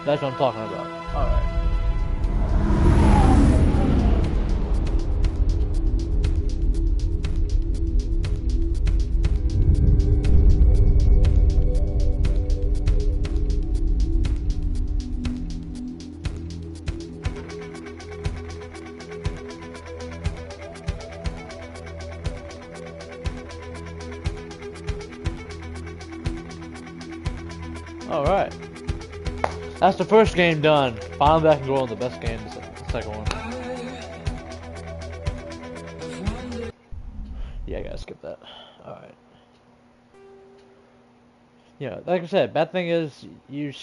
[SPEAKER 1] That's what I'm talking about. Alright. Alright. That's the first game done. Finally I can go on the best game, the second one. Yeah, I gotta skip that. Alright. Yeah, like I said, bad thing is you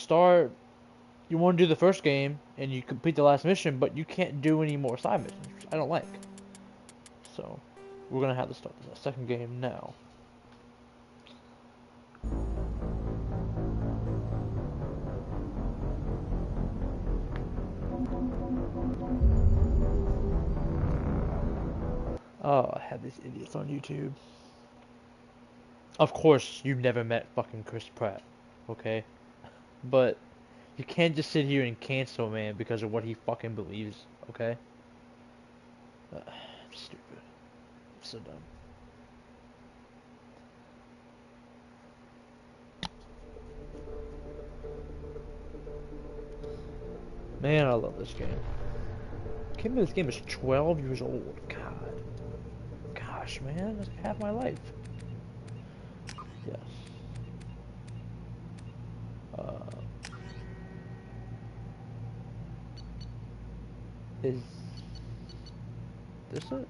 [SPEAKER 1] want to do the first game and you complete the last mission, but you can't do any more side missions, which I don't like. So, we're gonna have to start the second game now. Oh, I had these idiots on YouTube. Of course, you've never met fucking Chris Pratt, okay? But you can't just sit here and cancel man because of what he fucking believes, okay? Stupid. So dumb. Man, I love this game. I can't believe this game is 12 years old. God. Gosh, man, that's half my life. Yes. Is this it?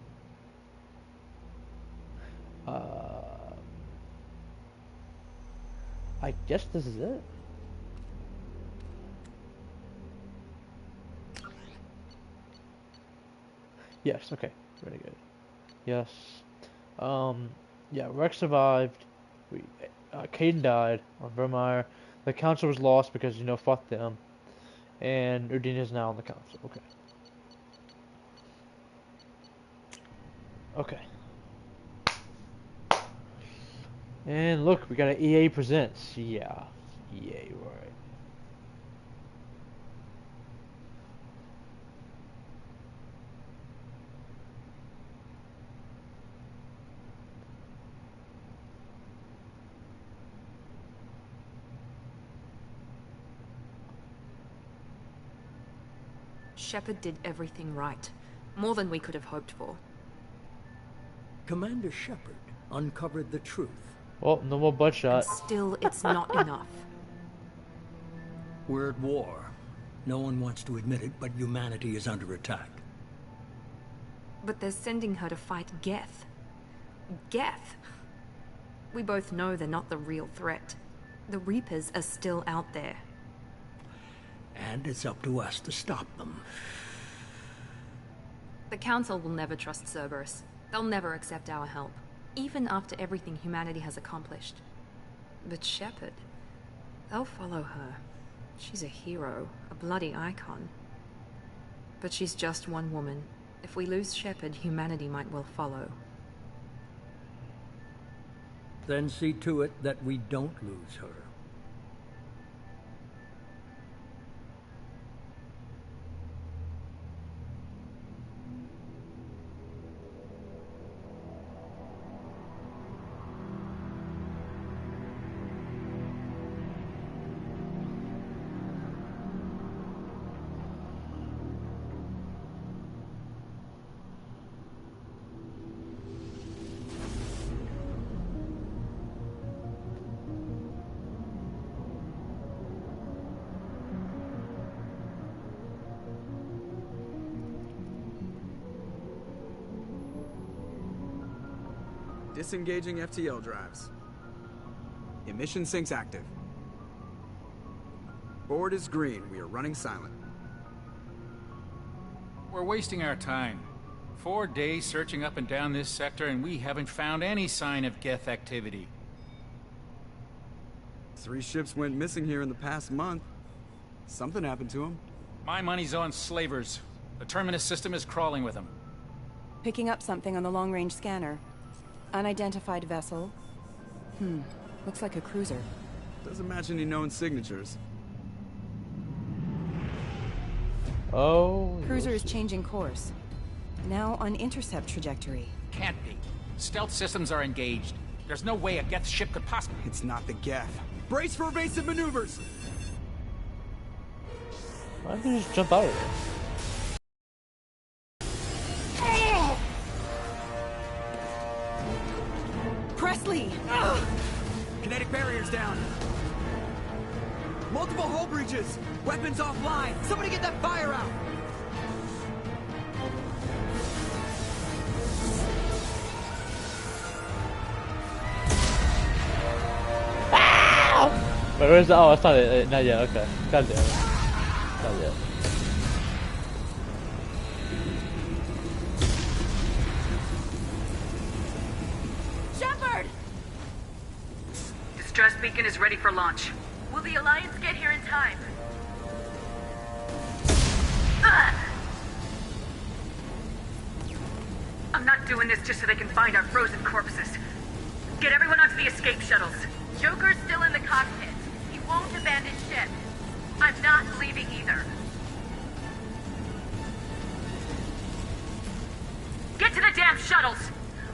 [SPEAKER 1] I guess this is it. Yes, okay. Really good. Yes. Yeah, Rex survived. Caden died on Vermeer. The council was lost because, you know, fuck them. And Udina's now on the council. Okay. Okay. And look, we got an EA Presents. Yeah. EA, right.
[SPEAKER 18] Shepard did everything right. More than we could have hoped for.
[SPEAKER 19] Commander Shepard uncovered the truth.
[SPEAKER 1] Well, no more bloodshot.
[SPEAKER 18] And still, it's not enough.
[SPEAKER 19] We're at war. No one wants to admit it, but humanity is under attack.
[SPEAKER 18] But they're sending her to fight Geth. Geth! We both know they're not the real threat. The Reapers are still out there.
[SPEAKER 19] And it's up to us to stop them.
[SPEAKER 18] The Council will never trust Cerberus. They'll never accept our help, even after everything humanity has accomplished. But Shepard, they'll follow her. She's a hero, a bloody icon. But she's just one woman. If we lose Shepard, humanity might well follow.
[SPEAKER 19] Then see to it that we don't lose her.
[SPEAKER 2] Disengaging FTL drives. Emission sinks active. Board is green. We are running silent.
[SPEAKER 4] We're wasting our time. 4 days searching up and down this sector, and we haven't found any sign of Geth activity.
[SPEAKER 2] 3 ships went missing here in the past month. Something happened to them.
[SPEAKER 4] My money's on slavers. The Terminus system is crawling with them.
[SPEAKER 20] Picking up something on the long-range scanner. Unidentified vessel. Looks like a cruiser.
[SPEAKER 2] Doesn't match any known signatures.
[SPEAKER 1] Oh.
[SPEAKER 20] Cruiser is changing course. Now on intercept trajectory.
[SPEAKER 4] Can't be. Stealth systems are engaged. There's no way a Geth ship could possibly...
[SPEAKER 2] It's not the Geth. Brace for evasive maneuvers!
[SPEAKER 1] Why did you just jump out of there?
[SPEAKER 20] Presley!
[SPEAKER 2] Kinetic barriers down. Multiple hull breaches. Weapons offline. Somebody get that fire out.
[SPEAKER 1] Wait, where's the... Oh, it's not it. Not yet, okay. God damn it. Not yet.
[SPEAKER 3] Shepard!
[SPEAKER 5] Distress beacon is ready for launch.
[SPEAKER 3] Will the Alliance get here in time?
[SPEAKER 5] I'm not doing this just so they can find our frozen corpses. Get everyone onto the escape shuttles.
[SPEAKER 3] Joker's still in the cockpit. He won't abandon ship. I'm not leaving either.
[SPEAKER 5] Get to the damn shuttles!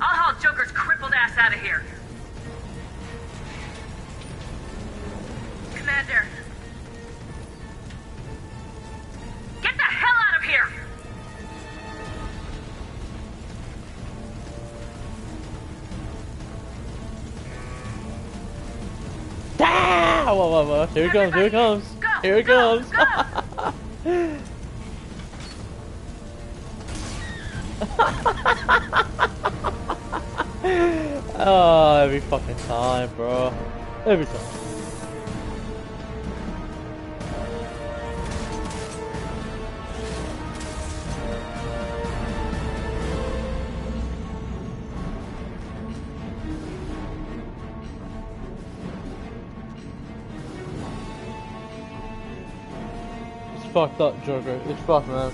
[SPEAKER 5] I'll haul Joker's crippled ass out of here.
[SPEAKER 3] Commander.
[SPEAKER 5] Get the hell out of here!
[SPEAKER 1] Ah! Whoa. Here it comes, here it comes. Here it comes. Oh, every fucking time, bro. Every time. It's fucked up, Joker. It's fucked, man.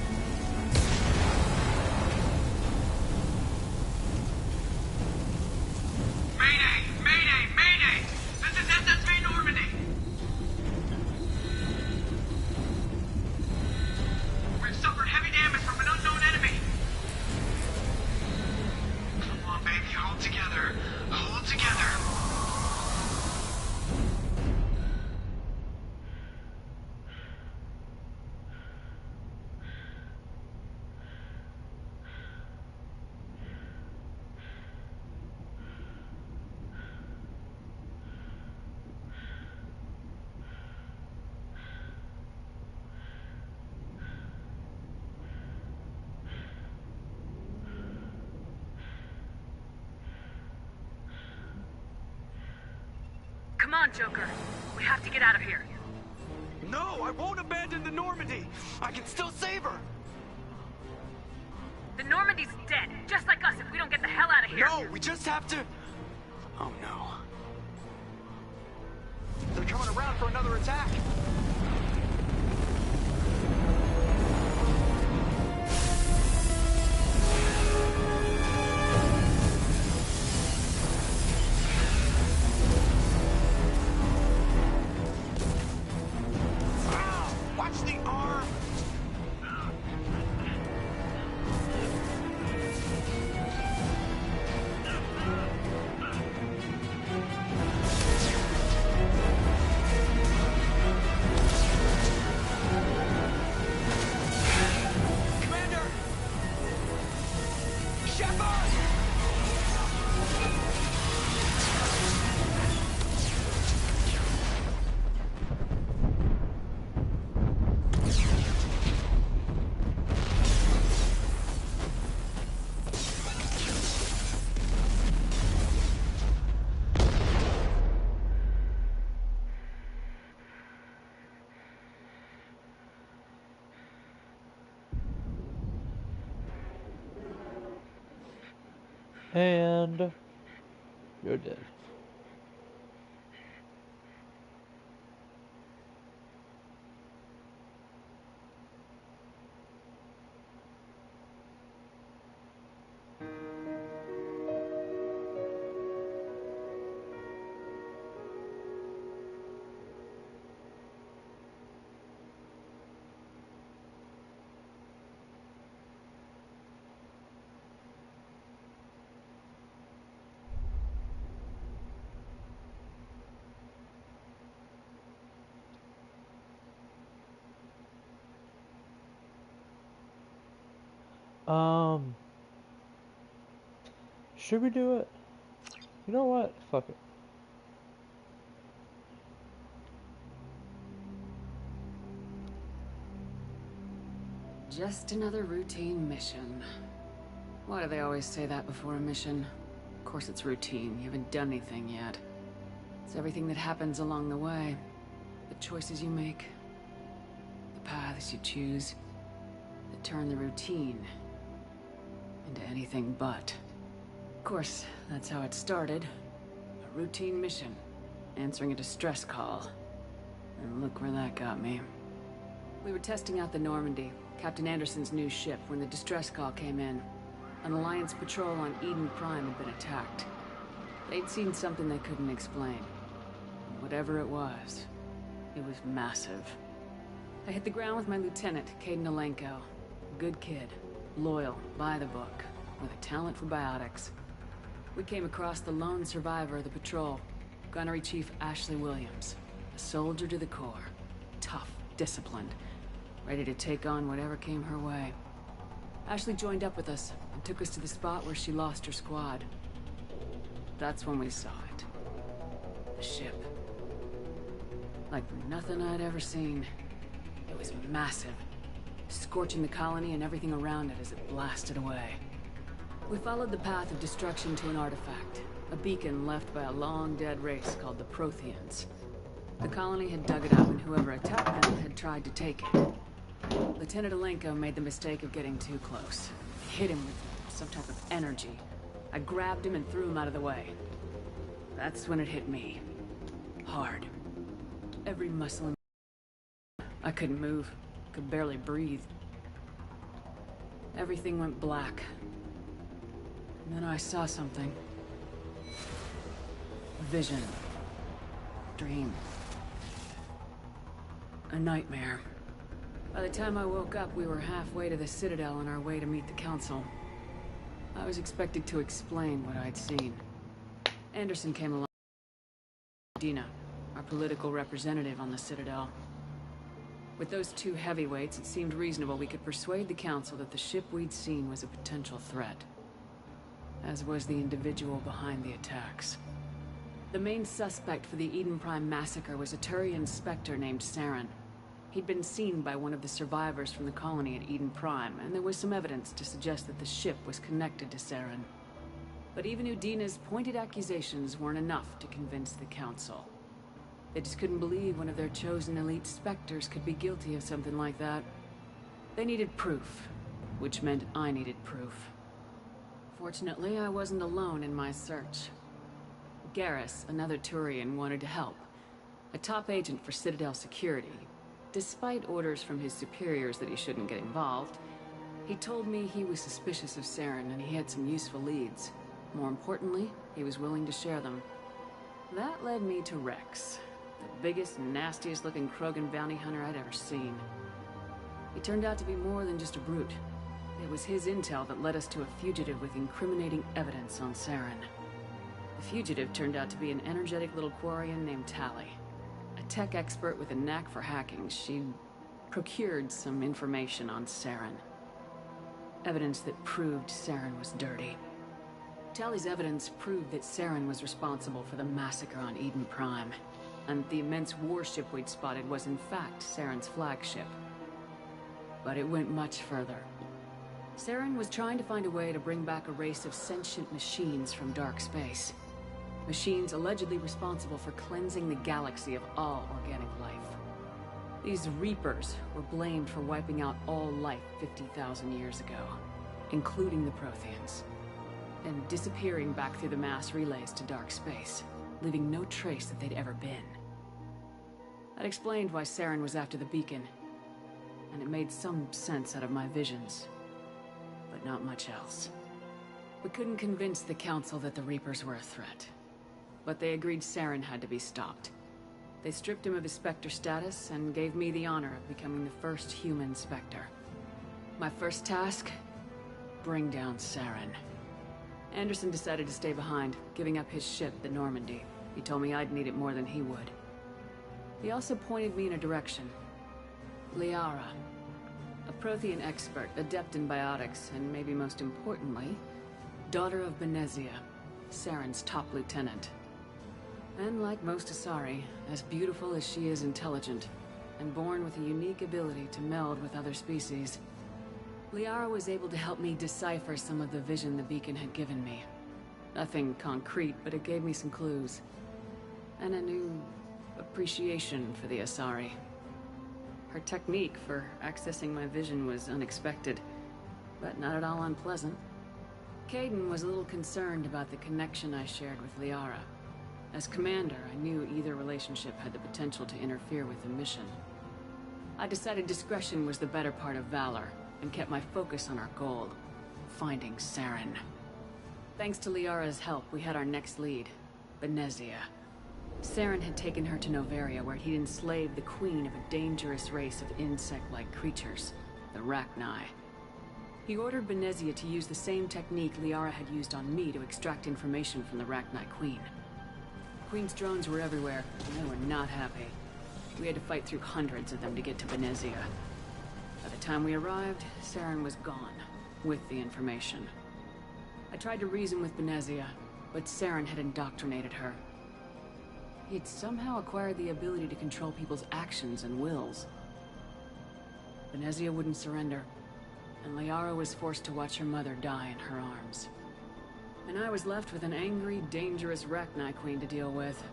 [SPEAKER 5] Come on, Joker. We have to get out of here.
[SPEAKER 2] No, I won't abandon the Normandy. I can still save her.
[SPEAKER 5] The Normandy's dead, just like us if we don't get the hell out of here.
[SPEAKER 2] No, we just have to... Oh, no. They're coming around for another attack. Watch the arm! Commander! Shepard!
[SPEAKER 1] And you're dead. Should we do it? You know what? Fuck it.
[SPEAKER 5] Just another routine mission. Why do they always say that before a mission? Of course it's routine. You haven't done anything yet. It's everything that happens along the way. The choices you make. The paths you choose. That turn the routine into anything but. Of course, that's how it started. A routine mission. Answering a distress call. And look where that got me. We were testing out the Normandy, Captain Anderson's new ship, when the distress call came in. An Alliance patrol on Eden Prime had been attacked. They'd seen something they couldn't explain. And whatever it was massive. I hit the ground with my lieutenant, Caden Alenko. Good kid, loyal, by the book, with a talent for biotics. We came across the lone survivor of the patrol, Gunnery Chief Ashley Williams. A soldier to the core. Tough, disciplined, ready to take on whatever came her way. Ashley joined up with us and took us to the spot where she lost her squad. That's when we saw it. The ship. Like nothing I'd ever seen. It was massive, scorching the colony and everything around it as it blasted away. We followed the path of destruction to an artifact, a beacon left by a long-dead race called the Protheans. The colony had dug it up, and whoever attacked them had tried to take it. Lieutenant Alenko made the mistake of getting too close. Hit him with some type of energy. I grabbed him and threw him out of the way. That's when it hit me. Hard. Every muscle in I couldn't move, could barely breathe. Everything went black. And then I saw something. A vision. Dream. A nightmare. By the time I woke up, we were halfway to the Citadel on our way to meet the Council. I was expected to explain what I'd seen. Anderson came along. Dina, our political representative on the Citadel. With those two heavyweights, it seemed reasonable we could persuade the Council that the ship we'd seen was a potential threat. As was the individual behind the attacks. The main suspect for the Eden Prime massacre was a Turian Spectre named Saren. He'd been seen by one of the survivors from the colony at Eden Prime, and there was some evidence to suggest that the ship was connected to Saren. But even Udina's pointed accusations weren't enough to convince the Council. They just couldn't believe one of their chosen elite Spectres could be guilty of something like that. They needed proof, which meant I needed proof. Fortunately, I wasn't alone in my search. Garrus, another Turian, wanted to help. A top agent for Citadel security. Despite orders from his superiors that he shouldn't get involved, he told me he was suspicious of Saren and he had some useful leads. More importantly, he was willing to share them. That led me to Rex, the biggest, nastiest looking Krogan bounty hunter I'd ever seen. He turned out to be more than just a brute. It was his intel that led us to a fugitive with incriminating evidence on Saren. The fugitive turned out to be an energetic little Quarian named Tali. A tech expert with a knack for hacking. She'd procured some information on Saren. Evidence that proved Saren was dirty. Tali's evidence proved that Saren was responsible for the massacre on Eden Prime. And the immense warship we'd spotted was in fact Saren's flagship. But it went much further. Saren was trying to find a way to bring back a race of sentient machines from dark space. Machines allegedly responsible for cleansing the galaxy of all organic life. These Reapers were blamed for wiping out all life 50,000 years ago, including the Protheans. and disappearing back through the mass relays to dark space, leaving no trace that they'd ever been. That explained why Saren was after the beacon, and it made some sense out of my visions, but not much else. We couldn't convince the Council that the Reapers were a threat, but they agreed Saren had to be stopped. They stripped him of his Spectre status and gave me the honor of becoming the first human Spectre. My first task? Bring down Saren. Anderson decided to stay behind, giving up his ship, the Normandy. He told me I'd need it more than he would. He also pointed me in a direction. Liara. A Prothean expert, adept in biotics, and maybe most importantly, daughter of Benezia, Saren's top lieutenant. And like most Asari, as beautiful as she is intelligent, and born with a unique ability to meld with other species, Liara was able to help me decipher some of the vision the beacon had given me. Nothing concrete, but it gave me some clues. And a new appreciation for the Asari. Her technique for accessing my vision was unexpected, but not at all unpleasant. Kaidan was a little concerned about the connection I shared with Liara. As commander, I knew either relationship had the potential to interfere with the mission. I decided discretion was the better part of valor, and kept my focus on our goal, finding Saren. Thanks to Liara's help, we had our next lead, Benezia. Saren had taken her to Noveria, where he'd enslaved the queen of a dangerous race of insect-like creatures, the Rachni. He ordered Benezia to use the same technique Liara had used on me to extract information from the Rachni queen. The queen's drones were everywhere, and they were not happy. We had to fight through hundreds of them to get to Benezia. By the time we arrived, Saren was gone, with the information. I tried to reason with Benezia, but Saren had indoctrinated her. He had somehow acquired the ability to control people's actions and wills. Benezia wouldn't surrender, and Liara was forced to watch her mother die in her arms. And I was left with an angry, dangerous Rachni queen to deal with.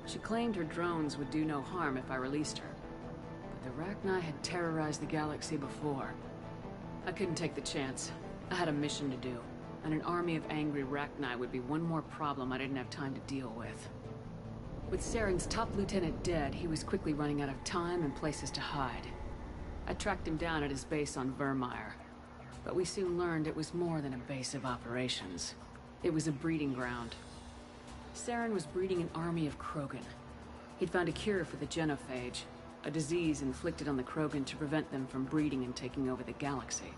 [SPEAKER 5] She claimed her drones would do no harm if I released her. The Rachni had terrorized the galaxy before. I couldn't take the chance. I had a mission to do, and an army of angry Rachni would be one more problem I didn't have time to deal with. With Saren's top lieutenant dead, he was quickly running out of time and places to hide. I tracked him down at his base on Vermeer, but we soon learned it was more than a base of operations. It was a breeding ground. Saren was breeding an army of Krogan. He'd found a cure for the genophage, a disease inflicted on the Krogan to prevent them from breeding and taking over the galaxy.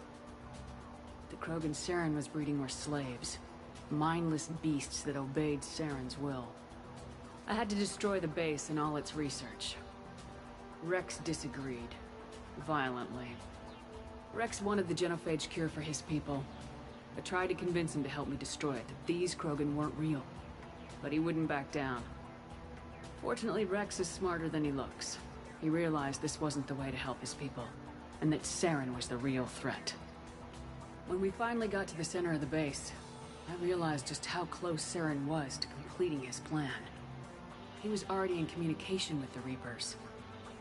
[SPEAKER 5] The Krogan Saren was breeding were slaves, mindless beasts that obeyed Saren's will. I had to destroy the base and all its research. Rex disagreed, violently. Rex wanted the genophage cure for his people. I tried to convince him to help me destroy it, that these Krogan weren't real, but he wouldn't back down. Fortunately, Rex is smarter than he looks. He realized this wasn't the way to help his people, and that Saren was the real threat. When we finally got to the center of the base, I realized just how close Saren was to completing his plan. He was already in communication with the Reapers.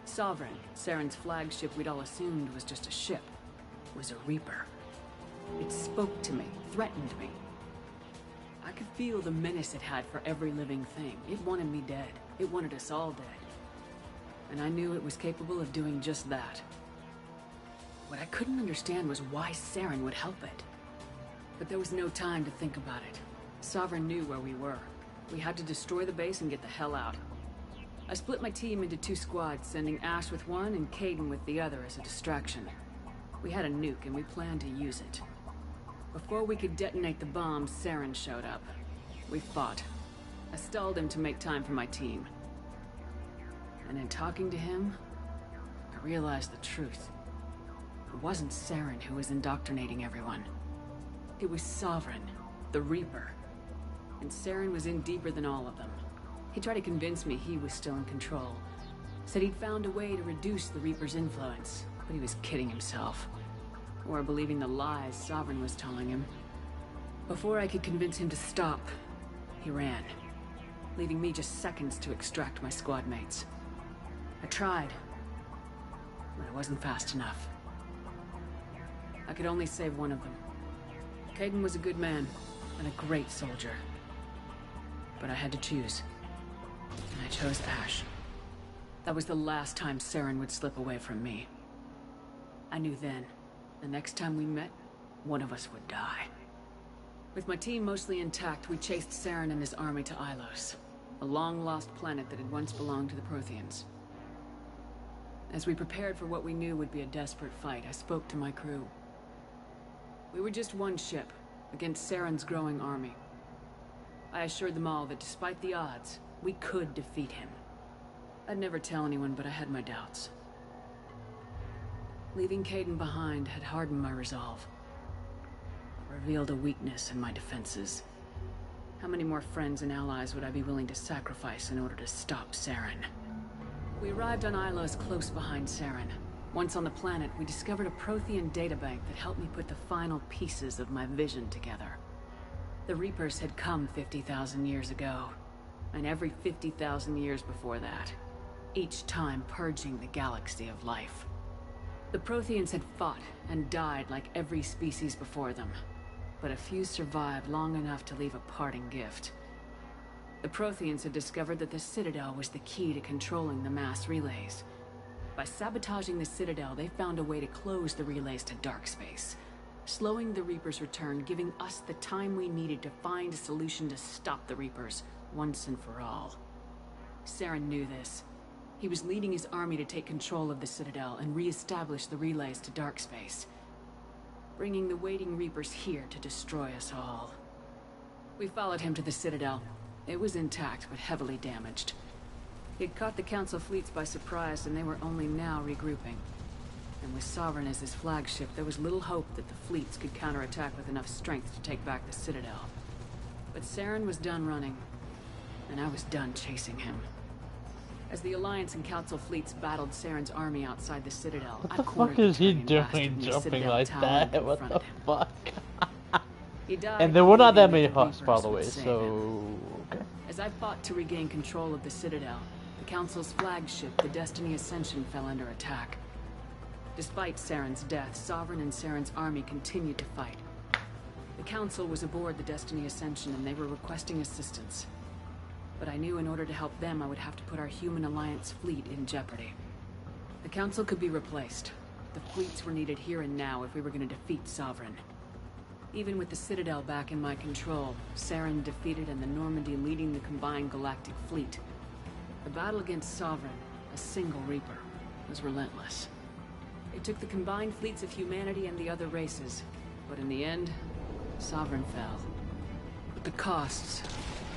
[SPEAKER 5] Sovereign, Saren's flagship we'd all assumed was just a ship, was a Reaper. It spoke to me, threatened me. I could feel the menace it had for every living thing. It wanted me dead. It wanted us all dead. And I knew it was capable of doing just that. What I couldn't understand was why Saren would help it. But there was no time to think about it. Sovereign knew where we were. We had to destroy the base and get the hell out. I split my team into 2 squads, sending Ash with one and Kaidan with the other as a distraction. We had a nuke and we planned to use it. Before we could detonate the bomb, Saren showed up. We fought. I stalled him to make time for my team. And in talking to him, I realized the truth. It wasn't Saren who was indoctrinating everyone. It was Sovereign, the Reaper. And Saren was in deeper than all of them. He tried to convince me he was still in control. Said he'd found a way to reduce the Reaper's influence, but he was kidding himself. Or believing the lies Sovereign was telling him. Before I could convince him to stop, he ran, leaving me just seconds to extract my squad mates. I tried, but I wasn't fast enough. I could only save one of them. Kaidan was a good man, and a great soldier. But I had to choose. And I chose Ash. That was the last time Saren would slip away from me. I knew then, the next time we met, one of us would die. With my team mostly intact, we chased Saren and his army to Ilos, a long-lost planet that had once belonged to the Protheans. As we prepared for what we knew would be a desperate fight, I spoke to my crew. We were just one ship, against Saren's growing army. I assured them all that despite the odds, we could defeat him. I'd never tell anyone, but I had my doubts. Leaving Caden behind had hardened my resolve. It revealed a weakness in my defenses. How many more friends and allies would I be willing to sacrifice in order to stop Saren? We arrived on Ilos close behind Saren. Once on the planet, we discovered a Prothean databank that helped me put the final pieces of my vision together. The Reapers had come 50,000 years ago, and every 50,000 years before that, each time purging the galaxy of life. The Protheans had fought and died like every species before them, but a few survived long enough to leave a parting gift. The Protheans had discovered that the Citadel was the key to controlling the mass relays. By sabotaging the Citadel, they found a way to close the relays to dark space, slowing the Reapers' return, giving us the time we needed to find a solution to stop the Reapers once and for all. Saren knew this. He was leading his army to take control of the Citadel and re-establish the relays to dark space, bringing the waiting Reapers here to destroy us all. We followed him to the Citadel. It was intact, but heavily damaged. It caught the Council fleets by surprise, and they were only now regrouping. And with Sovereign as his flagship, there was little hope that the fleets could counterattack with enough strength to take back the Citadel. But Saren was done running, and I was done chasing him. As the Alliance and Council fleets battled Saren's army outside the Citadel,
[SPEAKER 1] what the fuck is he doing jumping like that? What the fuck? And there were not that many husks, by the way, so... Okay.
[SPEAKER 5] As I fought to regain control of the Citadel, the Council's flagship, the Destiny Ascension, fell under attack. Despite Saren's death, Sovereign and Saren's army continued to fight. The Council was aboard the Destiny Ascension and they were requesting assistance. But I knew in order to help them, I would have to put our human Alliance fleet in jeopardy. The Council could be replaced. The fleets were needed here and now if we were going to defeat Sovereign. Even with the Citadel back in my control, Saren defeated and the Normandy leading the combined galactic fleet. The battle against Sovereign, a single Reaper, was relentless. It took the combined fleets of humanity and the other races, but in the end, Sovereign fell. But the costs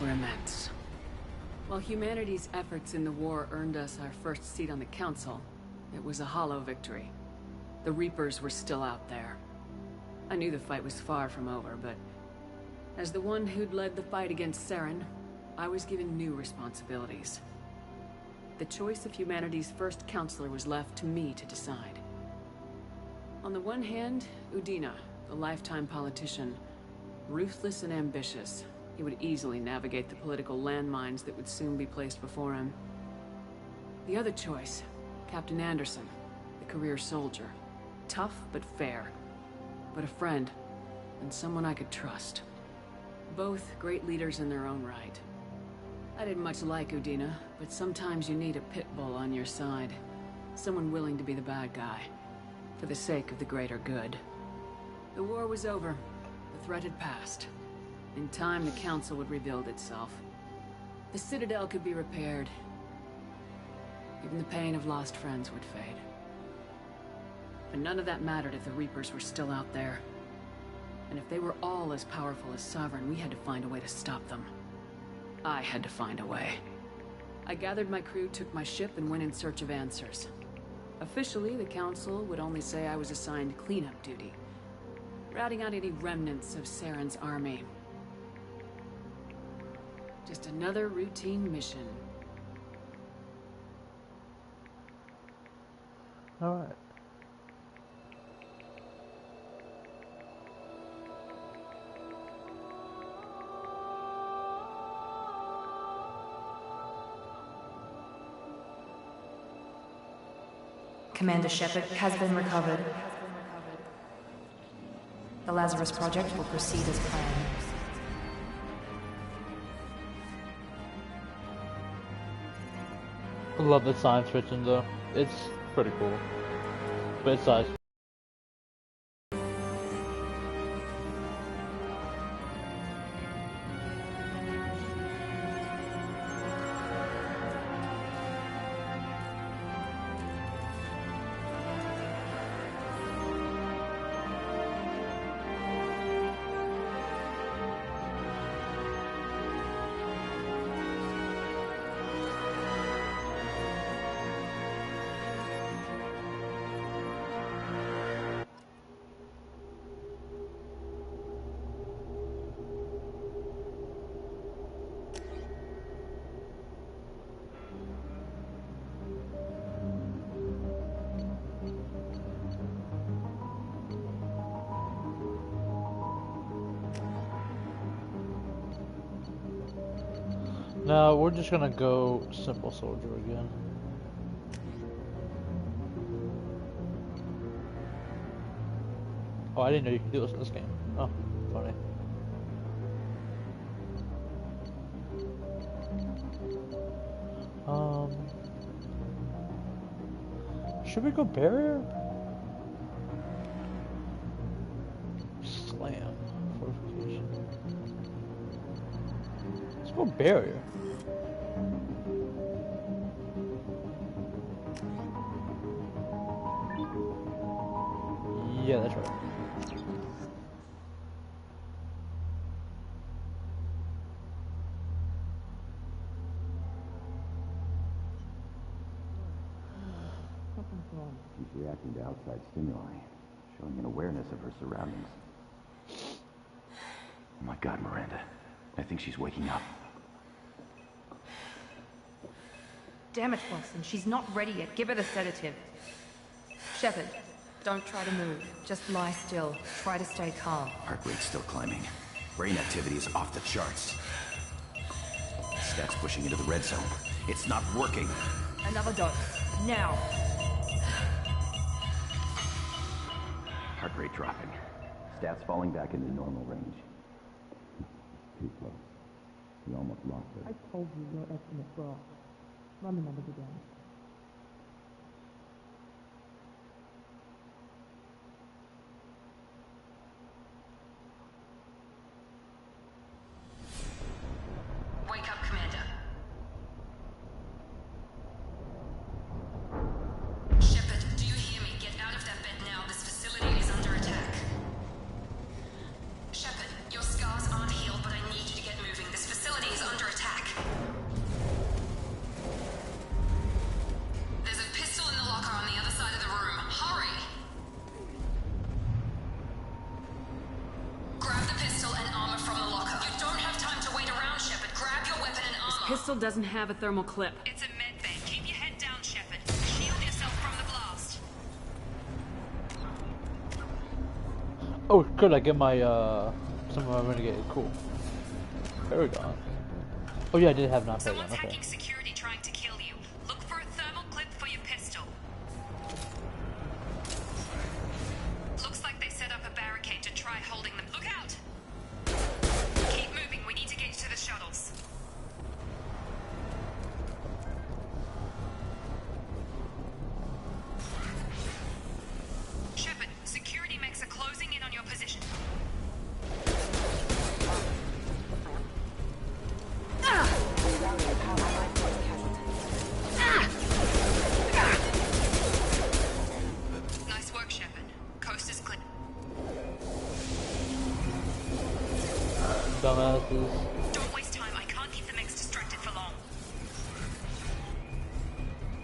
[SPEAKER 5] were immense. While humanity's efforts in the war earned us our first seat on the Council, it was a hollow victory. The Reapers were still out there. I knew the fight was far from over, but as the one who'd led the fight against Saren, I was given new responsibilities. The choice of humanity's first counselor was left to me to decide. On the one hand, Udina, the lifetime politician, ruthless and ambitious. He would easily navigate the political landmines that would soon be placed before him. The other choice, Captain Anderson, the career soldier. Tough but fair. But a friend, and someone I could trust. Both great leaders in their own right. I didn't much like Udina, but sometimes you need a pit bull on your side. Someone willing to be the bad guy, for the sake of the greater good. The war was over. The threat had passed. In time, the Council would rebuild itself. The Citadel could be repaired. Even the pain of lost friends would fade. But none of that mattered if the Reapers were still out there. And if they were all as powerful as Sovereign, we had to find a way to stop them. I had to find a way. I gathered my crew, took my ship, and went in search of answers. Officially, the Council would only say I was assigned cleanup duty, routing out any remnants of Saren's army. Just another routine mission.
[SPEAKER 1] Alright.
[SPEAKER 21] Commander Shepard has been recovered. The Lazarus Project will proceed as planned.
[SPEAKER 1] I love the science fiction though. It's pretty cool. But it's No, we're just gonna go simple soldier again. Oh, I didn't know you could do this in this game. Oh, funny. Should we go barrier? Slam. Fortification. Let's go barrier. Yeah, that's right.
[SPEAKER 10] She's reacting to outside stimuli, showing an awareness of her surroundings. Oh my God, Miranda. I think she's waking up.
[SPEAKER 21] Damn it, Watson. She's not ready yet. Give her the sedative. Shepard, don't try to move. Just lie still. Try to stay calm.
[SPEAKER 10] Heart rate's still climbing. Brain activity is off the charts. Stats pushing into the red zone. It's not working.
[SPEAKER 21] Another dose. Now.
[SPEAKER 10] Heart rate dropping. Stats falling back into normal range. Too close. We almost lost her.
[SPEAKER 22] I told you your estimates were off. Run the numbers again.
[SPEAKER 21] Wake up, Commander. Shepard, do you hear me? Get out of that bed now. This facility is under attack. Shepard, your scars aren't healed, but I need you to get moving. This facility is under attack. There's a pistol in the locker on the other side of the room. Hurry! Grab the pistol and armor from the locker. You don't have time to wait around, Shepard. Grab your weapon and armor.
[SPEAKER 5] This pistol doesn't have a thermal clip.
[SPEAKER 21] It's a med bay. Keep your head down, Shepard. Shield yourself from the blast.
[SPEAKER 1] Oh, good. I get my some of my Renegade. Cool. There we go. Oh yeah, I did have not paid one. Okay.
[SPEAKER 21] Security trying to kill you. Look for a thermal clip for your pistol. Looks like they set up a barricade to try holding them. Look out! Keep moving. We need to get you to the shuttles. Shepard, security mechs are closing in on your position. Nice work, Shepard. Coast is clear.
[SPEAKER 1] Dumbasses.
[SPEAKER 21] Don't waste time. I can't keep the mechs distracted for long.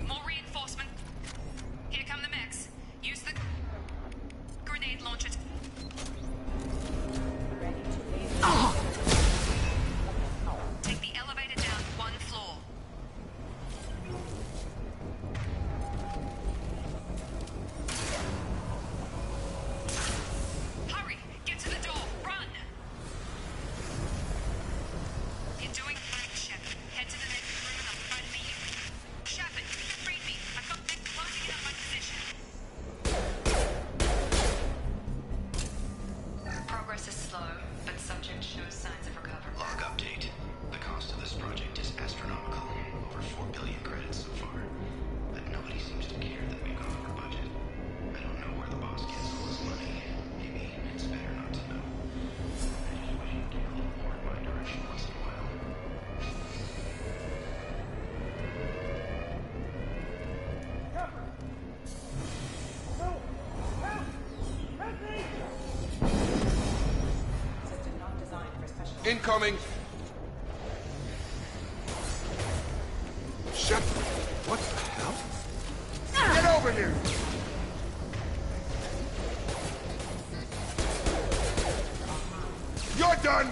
[SPEAKER 21] More reinforcement. Here come the mechs. Use the grenade launcher. Take the elevator down one floor. Hurry! Get to the door! Run!
[SPEAKER 6] Incoming! Shepard, what the hell? Get over here! You're done!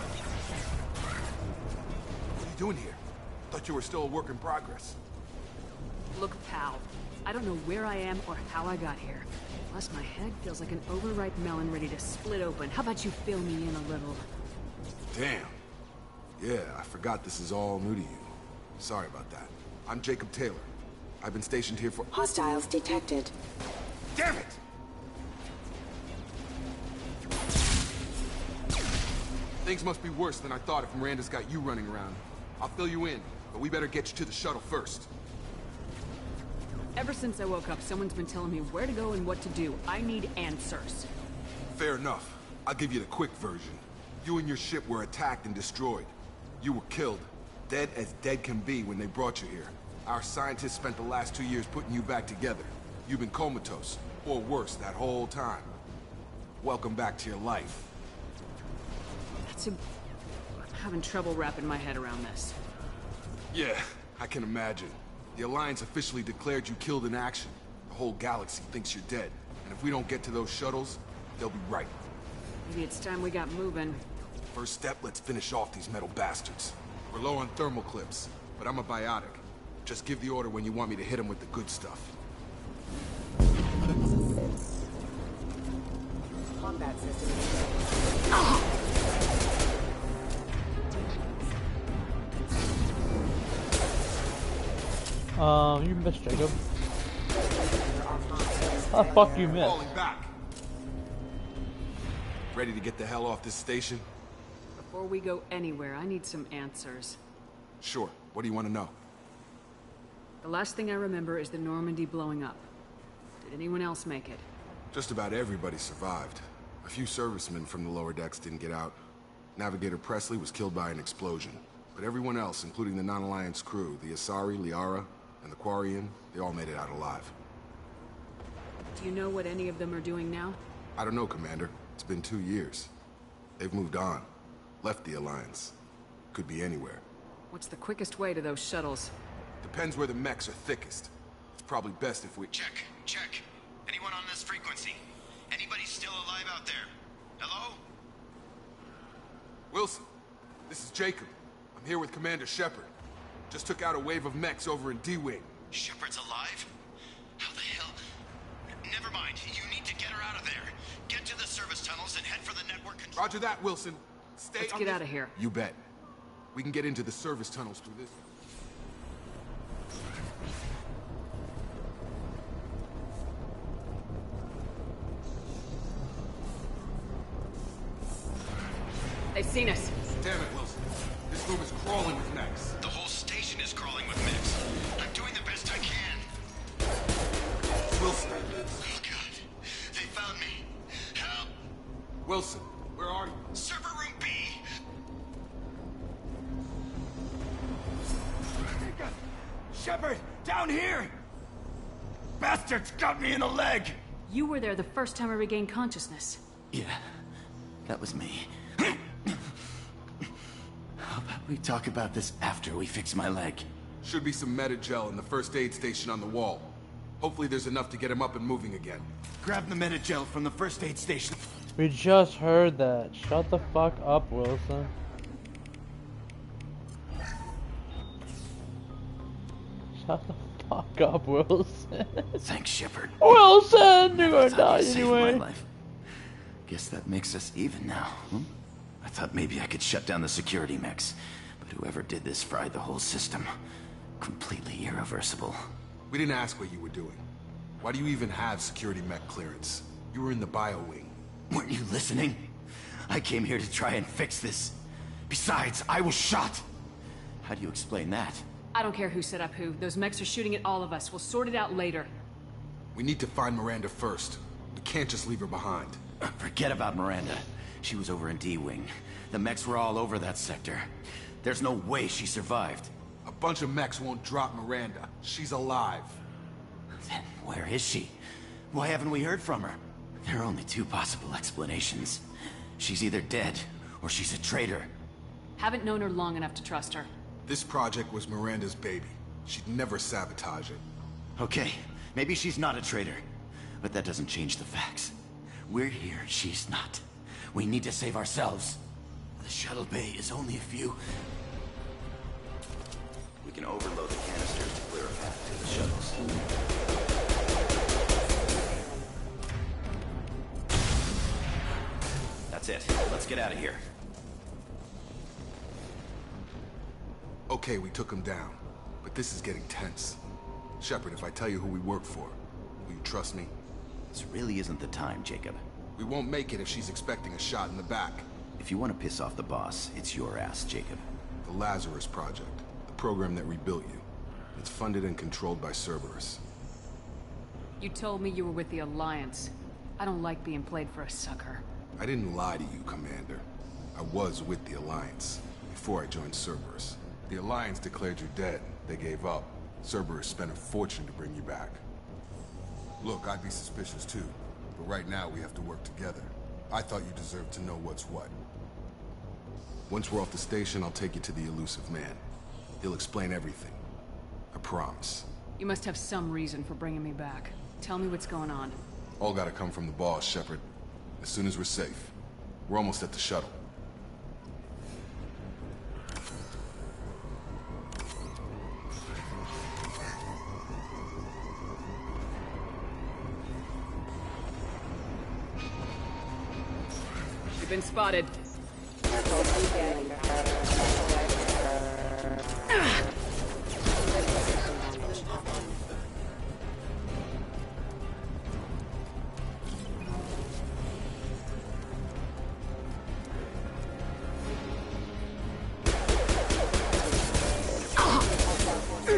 [SPEAKER 6] What are you doing here? Thought you were still a work in progress.
[SPEAKER 5] Look, pal. I don't know where I am or how I got here. Plus, my head feels like an overripe melon ready to split open. How about you fill me in a little?
[SPEAKER 6] Damn. Yeah, I forgot this is all new to you. Sorry about that. I'm Jacob Taylor. I've been stationed here for—
[SPEAKER 11] Hostiles detected.
[SPEAKER 6] Damn it! Things must be worse than I thought if Miranda's got you running around. I'll fill you in, but we better get you to the shuttle first.
[SPEAKER 5] Ever since I woke up, someone's been telling me where to go and what to do. I need answers.
[SPEAKER 6] Fair enough. I'll give you the quick version. You and your ship were attacked and destroyed. You were killed. Dead as dead can be when they brought you here. Our scientists spent the last 2 years putting you back together. You've been comatose, or worse, that whole time. Welcome back to your life.
[SPEAKER 5] I'm having trouble wrapping my head around this.
[SPEAKER 6] Yeah, I can imagine. The Alliance officially declared you killed in action. The whole galaxy thinks you're dead. And if we don't get to those shuttles, they'll be right.
[SPEAKER 5] Maybe it's time we got moving.
[SPEAKER 6] First step, let's finish off these metal bastards. We're low on thermal clips, but I'm a biotic. Just give the order when you want me to hit them with the good stuff.
[SPEAKER 11] Combat system.
[SPEAKER 1] You missed, Jacob. How the fuck you missed?
[SPEAKER 6] Falling back. Ready to get the hell off this station?
[SPEAKER 5] Before we go anywhere, I need some answers.
[SPEAKER 6] Sure. What do you want to know?
[SPEAKER 5] The last thing I remember is the Normandy blowing up. Did anyone else make it?
[SPEAKER 6] Just about everybody survived. A few servicemen from the lower decks didn't get out. Navigator Presley was killed by an explosion. But everyone else, including the non-Alliance crew, the Asari, Liara, and the Quarian, they all made it out alive.
[SPEAKER 5] Do you know what any of them are doing now?
[SPEAKER 6] I don't know, Commander. It's been 2 years. They've moved on. Left the Alliance. Could be anywhere.
[SPEAKER 5] What's the quickest way to those shuttles?
[SPEAKER 6] Depends where the mechs are thickest. It's probably best if we—
[SPEAKER 2] Check. Anyone on this frequency? Anybody still alive out there? Hello?
[SPEAKER 6] Wilson, this is Jacob. I'm here with Commander Shepard. Just took out a wave of mechs over in D-Wing.
[SPEAKER 2] Shepard's alive? How the hell? Never mind. You need to get her out of there. Get to the service tunnels and head for the network control.
[SPEAKER 6] Roger that, Wilson.
[SPEAKER 5] Let's get out of here.
[SPEAKER 6] You bet. We can get into the service tunnels through this.
[SPEAKER 5] They've seen us.
[SPEAKER 6] Damn it, Wilson. This room is crawling with mechs.
[SPEAKER 2] The whole station is crawling with mechs. I'm doing the best I can.
[SPEAKER 6] Wilson.
[SPEAKER 2] Oh, God. They found me. Help!
[SPEAKER 6] Wilson, where are you?
[SPEAKER 2] Server room B.
[SPEAKER 15] Shepard, down here! Bastards got me in the leg!
[SPEAKER 5] You were there the first time I regained consciousness.
[SPEAKER 23] Yeah, that was me. How about we talk about this after we fix my leg?
[SPEAKER 6] Should be some meta-gel in the first aid station on the wall. Hopefully there's enough to get him up and moving again.
[SPEAKER 15] Grab the meta-gel from the first aid station.
[SPEAKER 1] We just heard that. Shut the fuck up, Wilson. Shut the fuck up, Wilson.
[SPEAKER 23] Thanks, Shepard.
[SPEAKER 1] Wilson, you're gonna die
[SPEAKER 23] You saved
[SPEAKER 1] anyway.
[SPEAKER 23] my life. Guess that makes us even now. I thought maybe I could shut down the security mechs, but whoever did this fried the whole system. Completely irreversible.
[SPEAKER 6] We didn't ask what you were doing. Why do you even have security mech clearance? You were in the bio wing.
[SPEAKER 23] Weren't you listening? I came here to try and fix this. Besides, I was shot. How do you explain that?
[SPEAKER 5] I don't care who set up who. Those mechs are shooting at all of us. We'll sort it out later.
[SPEAKER 6] We need to find Miranda first. We can't just leave her behind.
[SPEAKER 23] Forget about Miranda. She was over in D-Wing. The mechs were all over that sector. There's no way she survived.
[SPEAKER 6] A bunch of mechs won't drop Miranda. She's alive.
[SPEAKER 23] Then where is she? Why haven't we heard from her? There are only two possible explanations. She's either dead, or she's a traitor.
[SPEAKER 5] Haven't known her long enough to trust her.
[SPEAKER 6] This project was Miranda's baby. She'd never sabotage it.
[SPEAKER 23] Okay, maybe she's not a traitor, but that doesn't change the facts. We're here, she's not. We need to save ourselves. The shuttle bay is only a few... We can overload the canisters to clear a path to the shuttles. That's it. Let's get out of here.
[SPEAKER 6] Okay, we took him down, but this is getting tense. Shepard, if I tell you who we work for, will you trust me?
[SPEAKER 23] This really isn't the time, Jacob.
[SPEAKER 6] We won't make it if she's expecting a shot in the back.
[SPEAKER 23] If you want to piss off the boss, it's your ass, Jacob.
[SPEAKER 6] The Lazarus Project, the program that rebuilt you. It's funded and controlled by Cerberus.
[SPEAKER 5] You told me you were with the Alliance. I don't like being played for a sucker.
[SPEAKER 6] I didn't lie to you, Commander. I was with the Alliance, before I joined Cerberus. The Alliance declared you dead. They gave up. Cerberus spent a fortune to bring you back. Look, I'd be suspicious too, but right now we have to work together. I thought you deserved to know what's what. Once we're off the station, I'll take you to the elusive man. He'll explain everything. I promise.
[SPEAKER 5] You must have some reason for bringing me back. Tell me what's going on.
[SPEAKER 6] All gotta come from the boss, Shepard. As soon as we're safe. We're almost at the shuttle.
[SPEAKER 5] You've been spotted.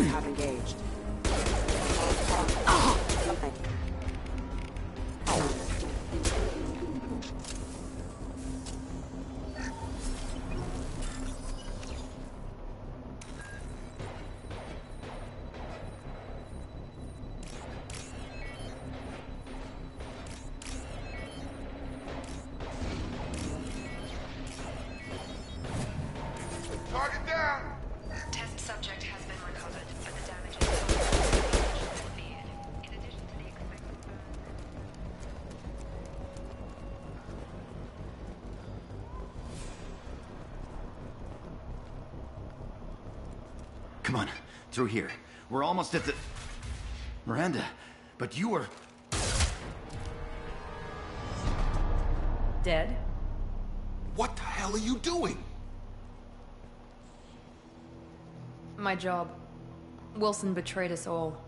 [SPEAKER 11] Have engaged.
[SPEAKER 6] Target down!
[SPEAKER 18] Test subject has been recovered, but the damage is severe. In addition to the expected burn...
[SPEAKER 23] Come on, through here. We're almost at the... Miranda, but you were...
[SPEAKER 21] Dead?
[SPEAKER 6] What the hell are you doing?
[SPEAKER 21] My job. Wilson betrayed us all.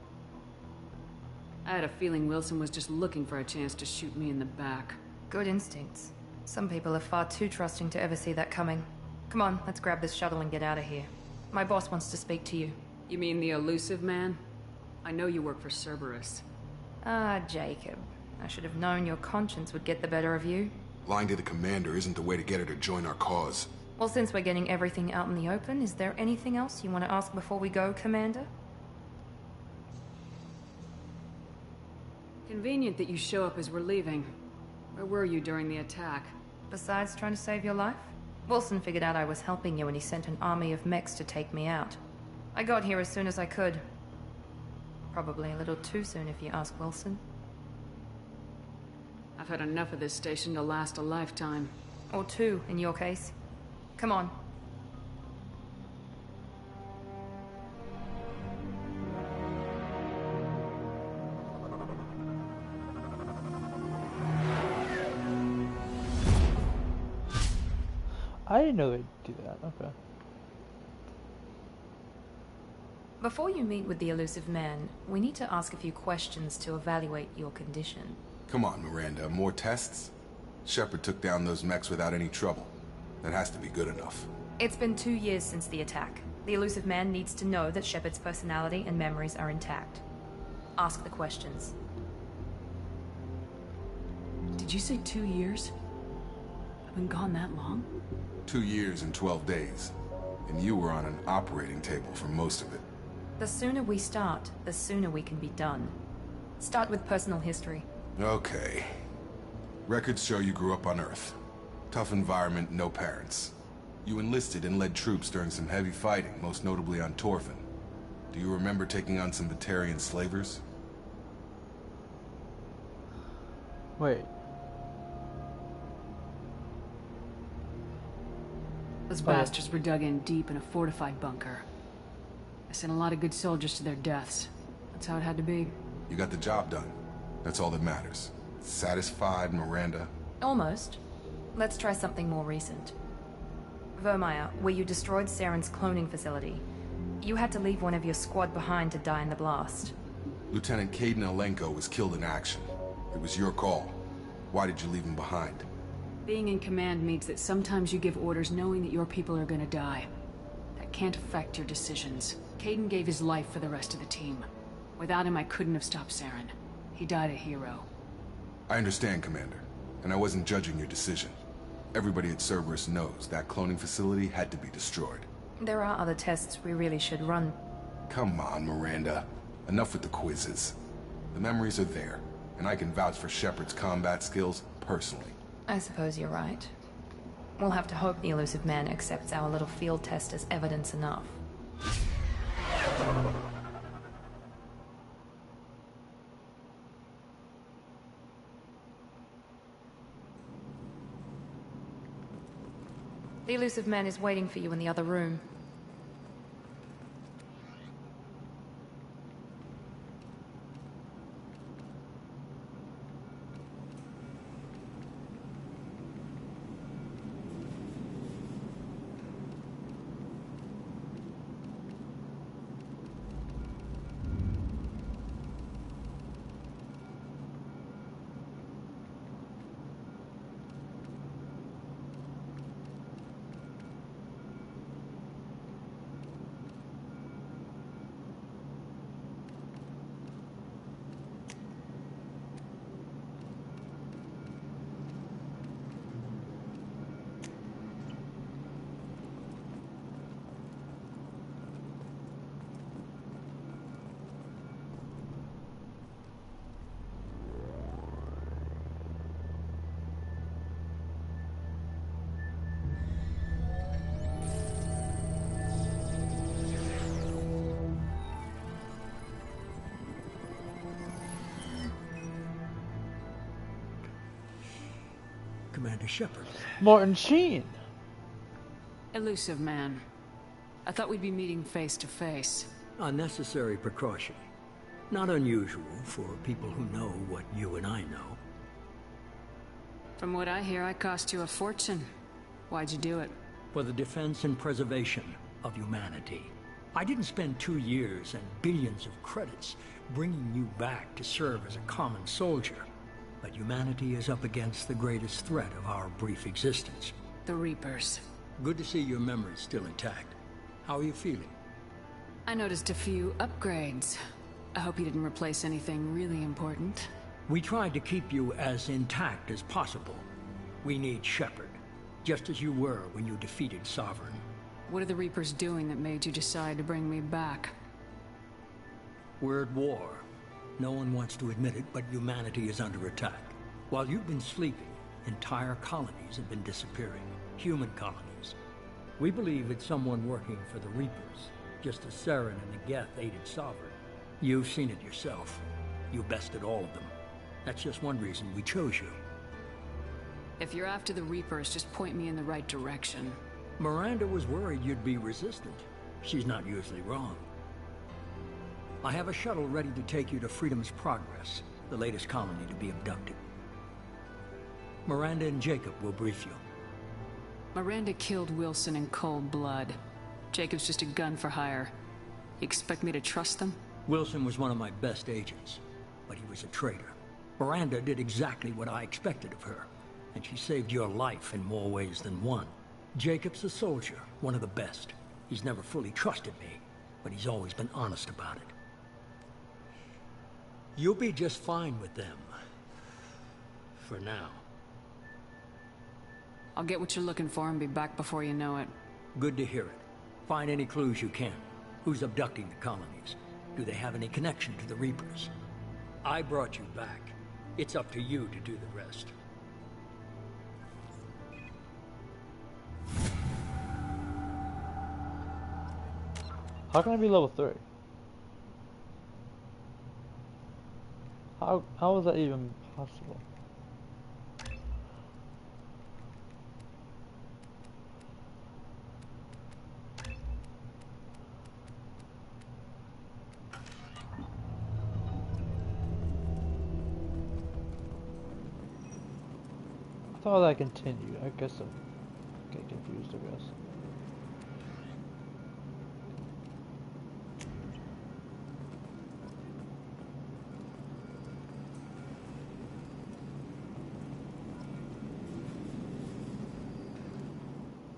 [SPEAKER 5] I had a feeling Wilson was just looking for a chance to shoot me in the back.
[SPEAKER 21] Good instincts. Some people are far too trusting to ever see that coming. Come on, let's grab this shuttle and get out of here. My boss wants to speak to you.
[SPEAKER 5] You mean the elusive man? I know you work for Cerberus.
[SPEAKER 21] Ah, Jacob. I should have known your conscience would get the better of you.
[SPEAKER 6] Lying to the commander isn't the way to get her to join our cause.
[SPEAKER 21] Well, since we're getting everything out in the open, is there anything else you want to ask before we go, Commander?
[SPEAKER 5] Convenient that you show up as we're leaving. Where were you during the attack?
[SPEAKER 21] Besides trying to save your life? Wilson figured out I was helping you when he sent an army of mechs to take me out. I got here as soon as I could. Probably a little too soon if you ask Wilson.
[SPEAKER 5] I've had enough of this station to last a lifetime.
[SPEAKER 21] Or two, in your case. Come on.
[SPEAKER 1] I didn't know they'd do that. Okay.
[SPEAKER 21] Before you meet with the elusive man, we need to ask a few questions to evaluate your condition.
[SPEAKER 6] Come on, Miranda. More tests? Shepard took down those mechs without any trouble. That has to be good enough.
[SPEAKER 21] It's been 2 years since the attack. The elusive man needs to know that Shepard's personality and memories are intact. Ask the questions.
[SPEAKER 5] Did you say 2 years? I've been gone that long?
[SPEAKER 6] 2 years and 12 days. And you were on an operating table for most of it.
[SPEAKER 21] The sooner we start, the sooner we can be done. Start with personal history.
[SPEAKER 6] Okay. Records show you grew up on Earth. Tough environment, no parents. You enlisted and led troops during some heavy fighting, most notably on Torfin. Do you remember taking on some Batarian slavers?
[SPEAKER 1] Wait.
[SPEAKER 5] Those bastards were dug in deep in a fortified bunker. I sent a lot of good soldiers to their deaths. That's how it had to be.
[SPEAKER 6] You got the job done. That's all that matters. Satisfied, Miranda?
[SPEAKER 21] Almost. Let's try something more recent. Vermeer, where you destroyed Saren's cloning facility. You had to leave one of your squad behind to die in the blast.
[SPEAKER 6] Lieutenant Caden Alenko was killed in action. It was your call. Why did you leave him behind?
[SPEAKER 5] Being in command means that sometimes you give orders knowing that your people are gonna die. That can't affect your decisions. Caden gave his life for the rest of the team. Without him, I couldn't have stopped Saren. He died a hero.
[SPEAKER 6] I understand, Commander. And I wasn't judging your decision. Everybody at Cerberus knows that cloning facility had to be destroyed.
[SPEAKER 21] There are other tests we really should run.
[SPEAKER 6] Come on, Miranda. Enough with the quizzes. The memories are there, and I can vouch for Shepard's combat skills personally.
[SPEAKER 21] I suppose you're right. We'll have to hope the elusive man accepts our little field test as evidence enough. The elusive man is waiting for you in the other room.
[SPEAKER 19] Commander Shepard.
[SPEAKER 1] Martin Sheen.
[SPEAKER 5] Elusive man. I thought we'd be meeting face to face.
[SPEAKER 19] Unnecessary precaution. Not unusual for people who know what you and I know.
[SPEAKER 5] From what I hear, I cost you a fortune. Why'd you do it?
[SPEAKER 19] For the defense and preservation of humanity. I didn't spend 2 years and billions of credits bringing you back to serve as a common soldier. But humanity is up against the greatest threat of our brief existence.
[SPEAKER 5] The Reapers.
[SPEAKER 19] Good to see your memory's still intact. How are you feeling?
[SPEAKER 5] I noticed a few upgrades. I hope you didn't replace anything really important.
[SPEAKER 19] We tried to keep you as intact as possible. We need Shepard, just as you were when you defeated Sovereign.
[SPEAKER 5] What are the Reapers doing that made you decide to bring me back?
[SPEAKER 19] We're at war. No one wants to admit it, but humanity is under attack. While you've been sleeping, entire colonies have been disappearing. Human colonies. We believe it's someone working for the Reapers, just as Saren and the Geth aided Sovereign. You've seen it yourself. You bested all of them. That's just one reason we chose you.
[SPEAKER 5] If you're after the Reapers, just point me in the right direction.
[SPEAKER 19] Miranda was worried you'd be resistant. She's not usually wrong. I have a shuttle ready to take you to Freedom's Progress, the latest colony to be abducted. Miranda and Jacob will brief you.
[SPEAKER 5] Miranda killed Wilson in cold blood. Jacob's just a gun for hire. You expect me to trust them?
[SPEAKER 19] Wilson was one of my best agents, but he was a traitor. Miranda did exactly what I expected of her, and she saved your life in more ways than one. Jacob's a soldier, one of the best. He's never fully trusted me, but he's always been honest about it. You'll be just fine with them. For now.
[SPEAKER 5] I'll get what you're looking for and be back before you know it.
[SPEAKER 19] Good to hear it. Find any clues you can. Who's abducting the colonies? Do they have any connection to the Reapers? I brought you back. It's up to you to do the rest.
[SPEAKER 1] How can I be level 3? How is that even possible? I thought that continued. I guess I'm getting confused, I guess.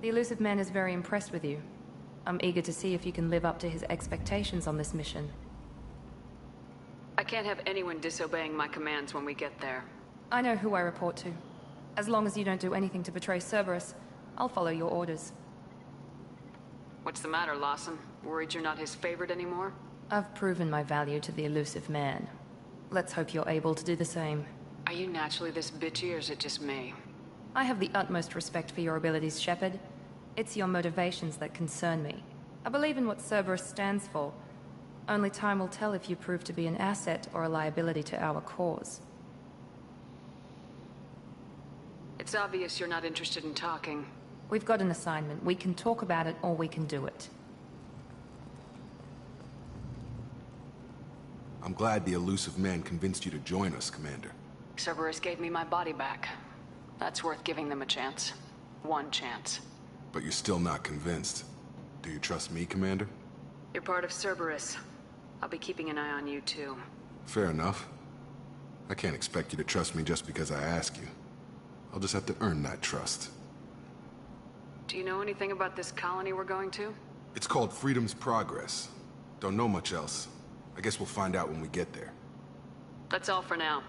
[SPEAKER 21] The elusive man is very impressed with you. I'm eager to see if you can live up to his expectations on this mission.
[SPEAKER 5] I can't have anyone disobeying my commands when we get there.
[SPEAKER 21] I know who I report to. As long as you don't do anything to betray Cerberus, I'll follow your orders.
[SPEAKER 5] What's the matter, Lawson? Worried you're not his favorite anymore?
[SPEAKER 21] I've proven my value to the elusive man. Let's hope you're able to do the same.
[SPEAKER 5] Are you naturally this bitchy, or is it just me?
[SPEAKER 21] I have the utmost respect for your abilities, Shepard. It's your motivations that concern me. I believe in what Cerberus stands for. Only time will tell if you prove to be an asset or a liability to our cause.
[SPEAKER 5] It's obvious you're not interested in talking.
[SPEAKER 21] We've got an assignment. We can talk about it or we can do it.
[SPEAKER 6] I'm glad the elusive man convinced you to join us, Commander.
[SPEAKER 5] Cerberus gave me my body back. That's worth giving them a chance. One chance.
[SPEAKER 6] But you're still not convinced. Do you trust me, Commander?
[SPEAKER 5] You're part of Cerberus. I'll be keeping an eye on you, too.
[SPEAKER 6] Fair enough. I can't expect you to trust me just because I ask you. I'll just have to earn that trust.
[SPEAKER 5] Do you know anything about this colony we're going to?
[SPEAKER 6] It's called Freedom's Progress. Don't know much else. I guess we'll find out when we get there.
[SPEAKER 5] That's all for now.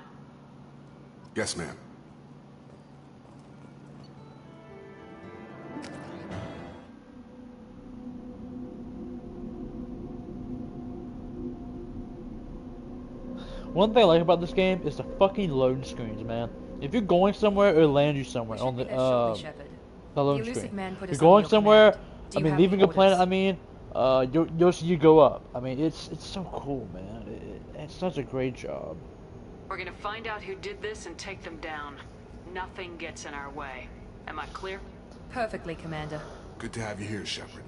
[SPEAKER 6] Yes, ma'am.
[SPEAKER 1] One thing I like about this game is the fucking load screens, man. If you're going somewhere, it'll land you somewhere on the load screen. If you're going somewhere, I mean, leaving a planet, I mean, you go up. I mean, it's so cool, man. It's such a great job.
[SPEAKER 5] We're gonna find out who did this and take them down. Nothing gets in our way. Am I clear?
[SPEAKER 21] Perfectly, Commander.
[SPEAKER 6] Good to have you here, Shepard.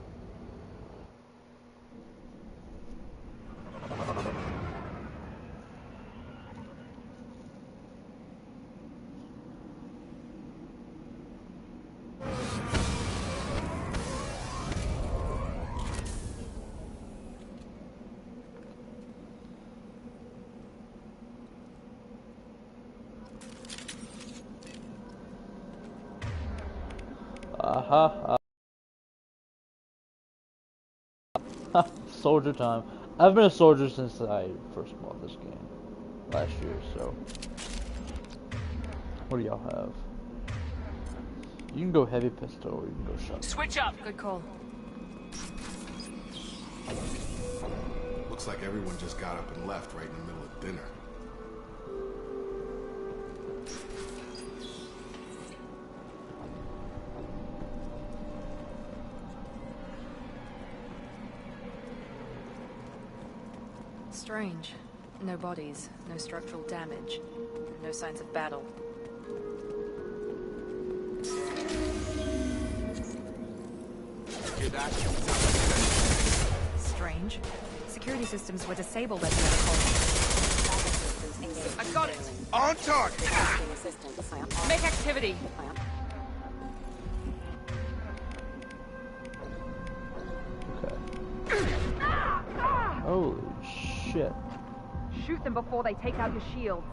[SPEAKER 1] Soldier time. I've been a soldier since I first bought this game last year, so what do y'all have? You can go heavy pistol or you can go shotgun.
[SPEAKER 5] Switch up!
[SPEAKER 21] Good call.
[SPEAKER 6] Looks like everyone just got up and left right in the middle of dinner.
[SPEAKER 21] Strange. No bodies, no structural damage, no signs of battle. Strange. Security systems were disabled at the other colony.
[SPEAKER 5] I got it!
[SPEAKER 14] On target!
[SPEAKER 5] Make activity!
[SPEAKER 1] Holy shit.
[SPEAKER 21] Shoot them before they take out your shields.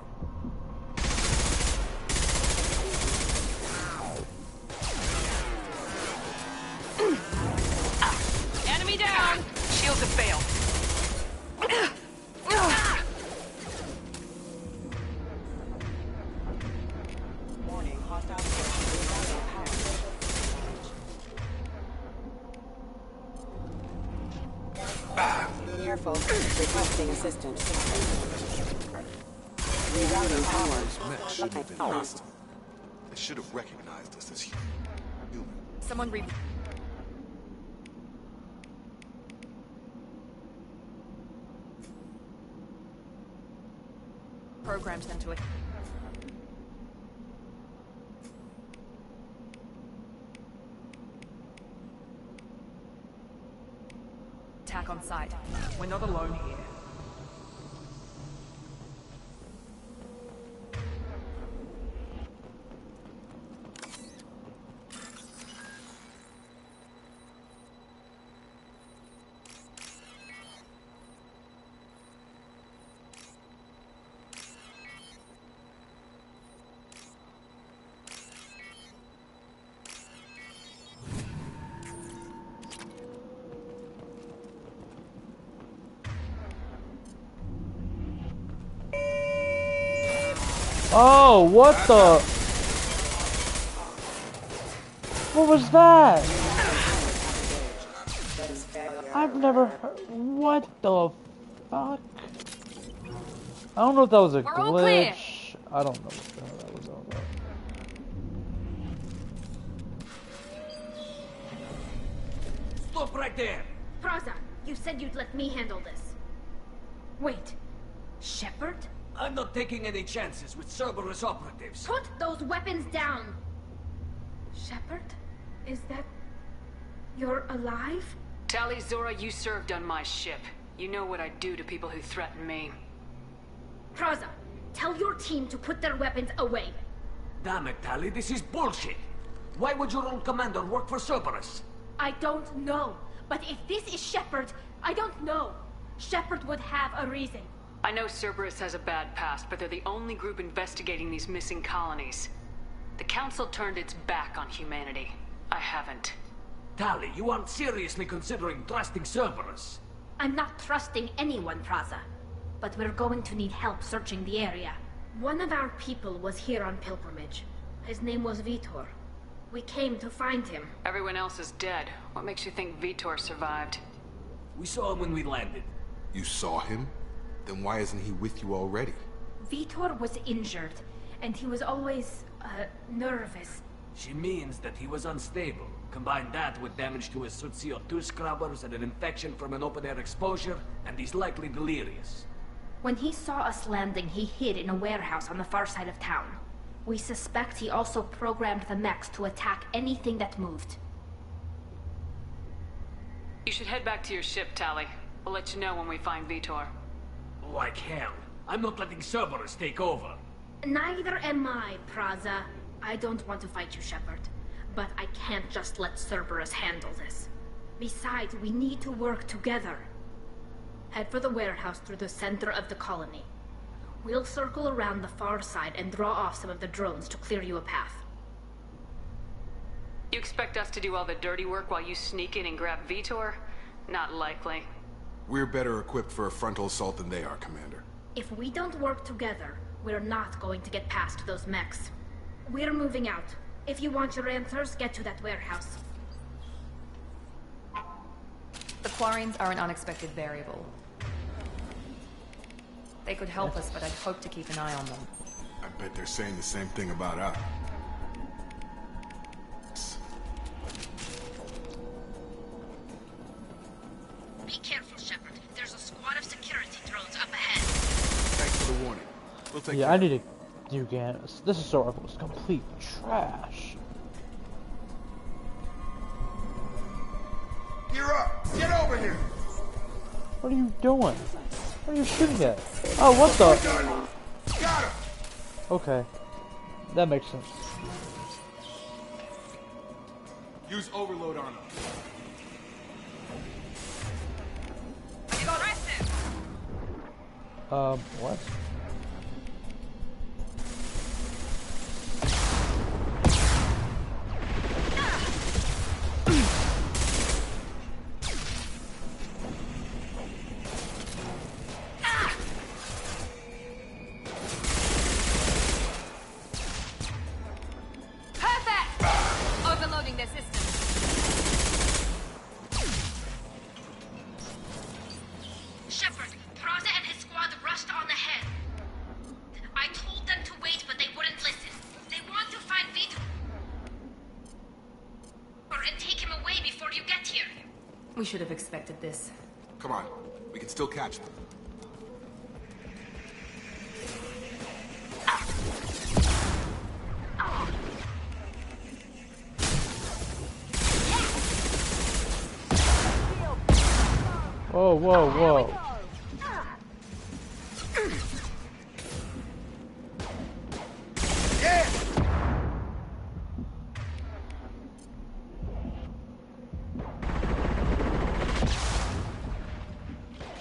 [SPEAKER 5] Enemy down! Shields have failed.
[SPEAKER 11] Warning, hostile Careful. Requesting assistance. Rerouting power.
[SPEAKER 6] Those men shouldn't have been hostile. They should have recognized us as human.
[SPEAKER 18] programmed them to it. Attack on sight.
[SPEAKER 7] We're not alone here.
[SPEAKER 1] Oh, what the? What was that? I've never heard. What the fuck? I don't know if that was a glitch. I don't know what the hell that was all about.
[SPEAKER 7] Stop right there!
[SPEAKER 12] Praza, you said you'd let me handle this. Wait, Shepard?
[SPEAKER 7] I'm not taking any chances with Cerberus operatives.
[SPEAKER 12] Put those weapons down! Shepard? Is that... you're alive?
[SPEAKER 5] Tali Zora, you served on my ship. You know what I do to people who threaten me.
[SPEAKER 12] Praza, tell your team to put their weapons away.
[SPEAKER 7] Damn it, Tali, this is bullshit. Why would your old commander work for Cerberus?
[SPEAKER 12] I don't know. But if this is Shepard, I don't know. Shepard would have a reason.
[SPEAKER 5] I know Cerberus has a bad past, but they're the only group investigating these missing colonies. The Council turned its back on humanity. I haven't.
[SPEAKER 7] Tali, you aren't seriously considering trusting Cerberus.
[SPEAKER 12] I'm not trusting anyone, Praza. But we're going to need help searching the area. One of our people was here on pilgrimage. His name was Vitor. We came to find him.
[SPEAKER 5] Everyone else is dead. What makes you think Vitor survived?
[SPEAKER 7] We saw him when we landed.
[SPEAKER 6] You saw him? Then why isn't he with you already?
[SPEAKER 12] Vitor was injured, and he was always, nervous.
[SPEAKER 7] She means that he was unstable. Combine that with damage to his suit CO2 scrubbers and an infection from an open-air exposure, and he's likely delirious.
[SPEAKER 12] When he saw us landing, he hid in a warehouse on the far side of town. We suspect he also programmed the mechs to attack anything that moved.
[SPEAKER 5] You should head back to your ship, Tali. We'll let you know when we find Vitor.
[SPEAKER 7] Like hell. I'm not letting Cerberus take over.
[SPEAKER 12] Neither am I, Praza. I don't want to fight you, Shepard. But I can't just let Cerberus handle this. Besides, we need to work together. Head for the warehouse through the center of the colony. We'll circle around the far side and draw off some of the drones to clear you a path.
[SPEAKER 5] You expect us to do all the dirty work while you sneak in and grab Vitor? Not likely.
[SPEAKER 6] We're better equipped for a frontal assault than they are, Commander.
[SPEAKER 12] If we don't work together, we're not going to get past those mechs. We're moving out. If you want your answers, get to that warehouse.
[SPEAKER 18] The Quarians are an unexpected variable. They could help us, but I'd hope to keep an eye on them.
[SPEAKER 6] I bet they're saying the same thing about us.
[SPEAKER 12] Be careful, Shepard. There's a squad of security drones up ahead.
[SPEAKER 6] Thanks for the warning. We'll take
[SPEAKER 1] I need to do Ganis. This assault rifle is complete trash.
[SPEAKER 14] Gear up! Get over here!
[SPEAKER 1] What are you doing? What are you shooting at? Oh, what the?
[SPEAKER 14] Got him!
[SPEAKER 1] Okay. That makes sense.
[SPEAKER 6] Use overload on them.
[SPEAKER 1] What?
[SPEAKER 18] Overloading their system.
[SPEAKER 12] Shepard, Praza and his squad rushed on ahead. I told them to wait, but they wouldn't listen. They want to find Vitor and take him away before you get here.
[SPEAKER 18] We should have expected this.
[SPEAKER 6] Come on. We can still catch them.
[SPEAKER 1] Whoa, whoa, whoa.
[SPEAKER 14] Yeah!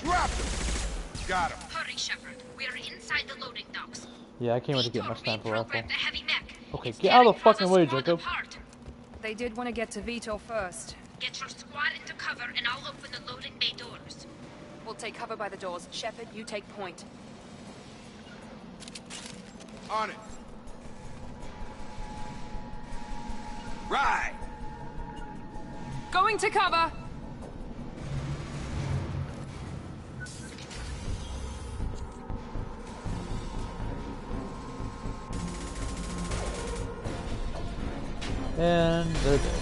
[SPEAKER 6] Drop him! Got him.
[SPEAKER 12] Hurry, Shepard. We are inside the loading docks.
[SPEAKER 1] Yeah, I can't wait to get my sniper rifle.
[SPEAKER 12] The heavy mech.
[SPEAKER 1] Okay, get out of the fucking way, Jacob.
[SPEAKER 21] They did want to get to Vitor first.
[SPEAKER 12] Get your squad into cover and I'll open the loading bay doors.
[SPEAKER 21] We'll take cover by the doors. Shepard, you take point.
[SPEAKER 6] On it.
[SPEAKER 14] Right!
[SPEAKER 21] Going to cover!
[SPEAKER 1] And they're dead.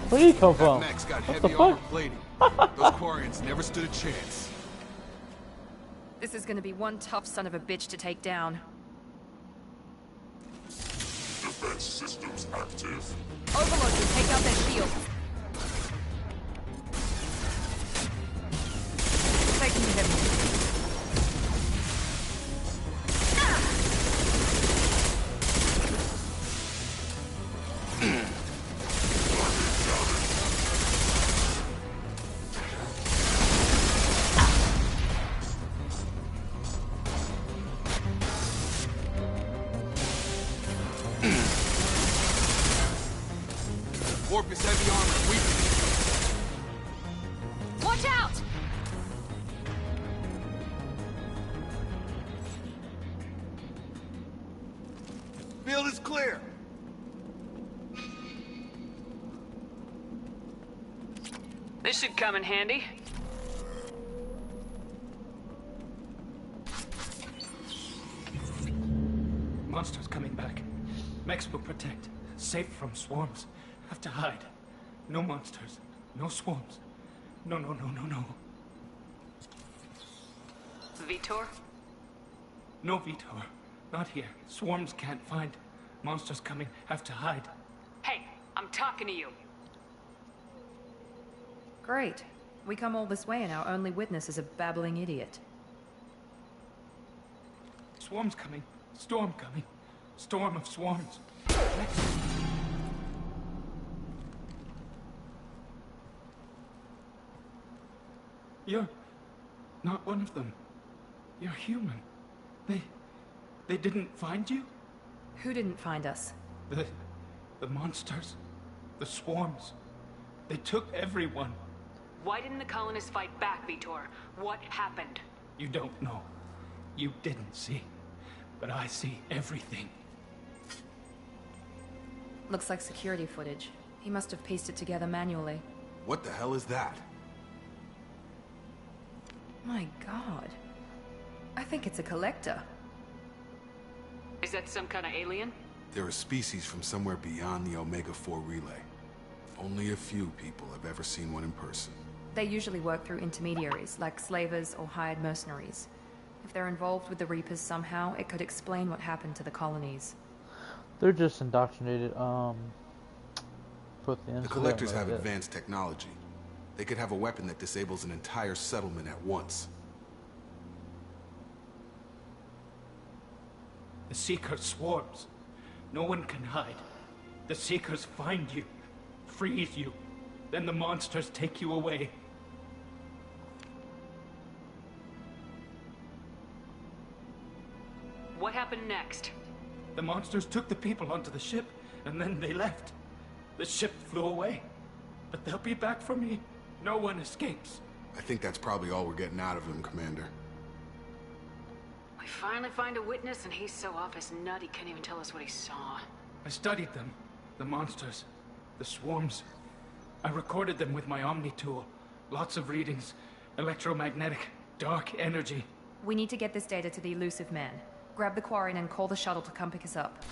[SPEAKER 1] Where did he come from?
[SPEAKER 6] That mech's got
[SPEAKER 1] What
[SPEAKER 6] heavy
[SPEAKER 1] the
[SPEAKER 6] armor
[SPEAKER 1] fuck?
[SPEAKER 6] plating. Those Quarians never stood a chance.
[SPEAKER 21] This is gonna be one tough son of a bitch to take down.
[SPEAKER 8] Defense systems active.
[SPEAKER 21] Overload can take out their shields. Taking the hit.
[SPEAKER 6] Warp is heavy armor. Weak.
[SPEAKER 21] Watch out!
[SPEAKER 6] Field is clear.
[SPEAKER 5] This should come in handy.
[SPEAKER 15] Monsters coming back. Mechs will protect. Safe from swarms. Have to hide. No monsters. No swarms. No, no, no, no, no.
[SPEAKER 5] Vitor?
[SPEAKER 15] No, Vitor. Not here. Swarms can't find. Monsters coming. Have to hide.
[SPEAKER 5] Hey, I'm talking to you.
[SPEAKER 21] Great. We come all this way and our only witness is a babbling idiot.
[SPEAKER 15] Swarms coming. Storm coming. Storm of swarms. You're not one of them. You're human. They didn't find you?
[SPEAKER 21] Who didn't find us?
[SPEAKER 15] The monsters. The swarms. They took everyone.
[SPEAKER 5] Why didn't the colonists fight back, Vitor? What happened?
[SPEAKER 15] You don't know. You didn't see. But I see everything.
[SPEAKER 21] Looks like security footage. He must have pieced it together manually.
[SPEAKER 6] What the hell is that?
[SPEAKER 21] My god. I think it's a collector.
[SPEAKER 5] Is that some kind of alien?
[SPEAKER 6] They're a species from somewhere beyond the Omega-4 relay. Only a few people have ever seen one in person.
[SPEAKER 21] They usually work through intermediaries, like slavers or hired mercenaries. If they're involved with the Reapers somehow, it could explain what happened to the colonies.
[SPEAKER 1] They're just indoctrinated, put the
[SPEAKER 6] The collectors have advanced technology. They could have a weapon that disables an entire settlement at once.
[SPEAKER 15] The Seekers swarms. No one can hide. The Seekers find you, freeze you. Then the monsters take you away.
[SPEAKER 5] What happened next?
[SPEAKER 15] The monsters took the people onto the ship, and then they left. The ship flew away. But they'll be back for me. No one escapes.
[SPEAKER 6] I think that's probably all we're getting out of him, Commander.
[SPEAKER 5] We finally find a witness and he's so off his nut he can't even tell us what he saw.
[SPEAKER 15] I studied them. The monsters. The swarms. I recorded them with my Omni tool. Lots of readings. Electromagnetic. Dark energy.
[SPEAKER 21] We need to get this data to the elusive man. Grab the Quarian and call the shuttle to come pick us up.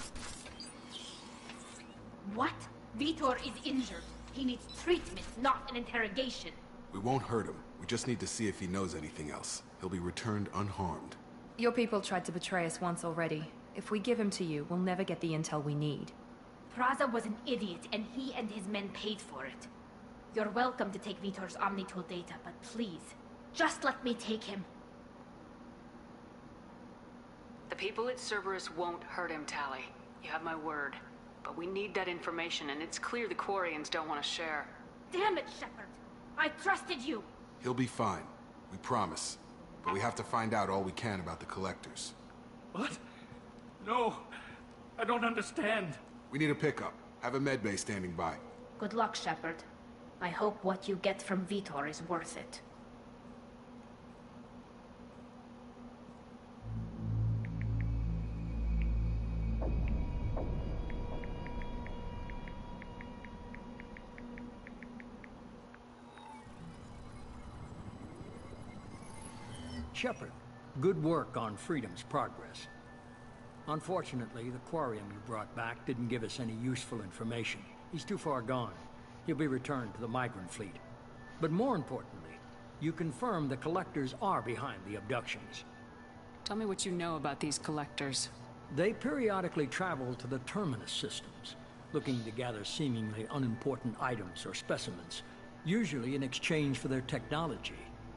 [SPEAKER 12] What? Vitor is injured. He needs treatment, not an interrogation.
[SPEAKER 6] We won't hurt him. We just need to see if he knows anything else. He'll be returned unharmed.
[SPEAKER 21] Your people tried to betray us once already. If we give him to you, we'll never get the intel we need.
[SPEAKER 12] Praza was an idiot, and he and his men paid for it. You're welcome to take Vitor's Omnitool data, but please, just let me take him.
[SPEAKER 5] The people at Cerberus won't hurt him, Tali. You have my word. But we need that information, and it's clear the Quarians don't want to share.
[SPEAKER 12] Damn it, Shepard! I trusted you!
[SPEAKER 6] He'll be fine. We promise. But we have to find out all we can about the Collectors.
[SPEAKER 15] What? No. I don't understand.
[SPEAKER 6] We need a pickup. Have a medbay standing by.
[SPEAKER 12] Good luck, Shepard. I hope what you get from Vitor is worth it.
[SPEAKER 19] Shepard, good work on Freedom's progress. Unfortunately, the Quarian you brought back didn't give us any useful information. He's too far gone. He'll be returned to the migrant fleet. But more importantly, you confirmed the Collectors are behind the abductions.
[SPEAKER 5] Tell me what you know about these Collectors.
[SPEAKER 19] They periodically travel to the Terminus systems, looking to gather seemingly unimportant items or specimens, usually in exchange for their technology.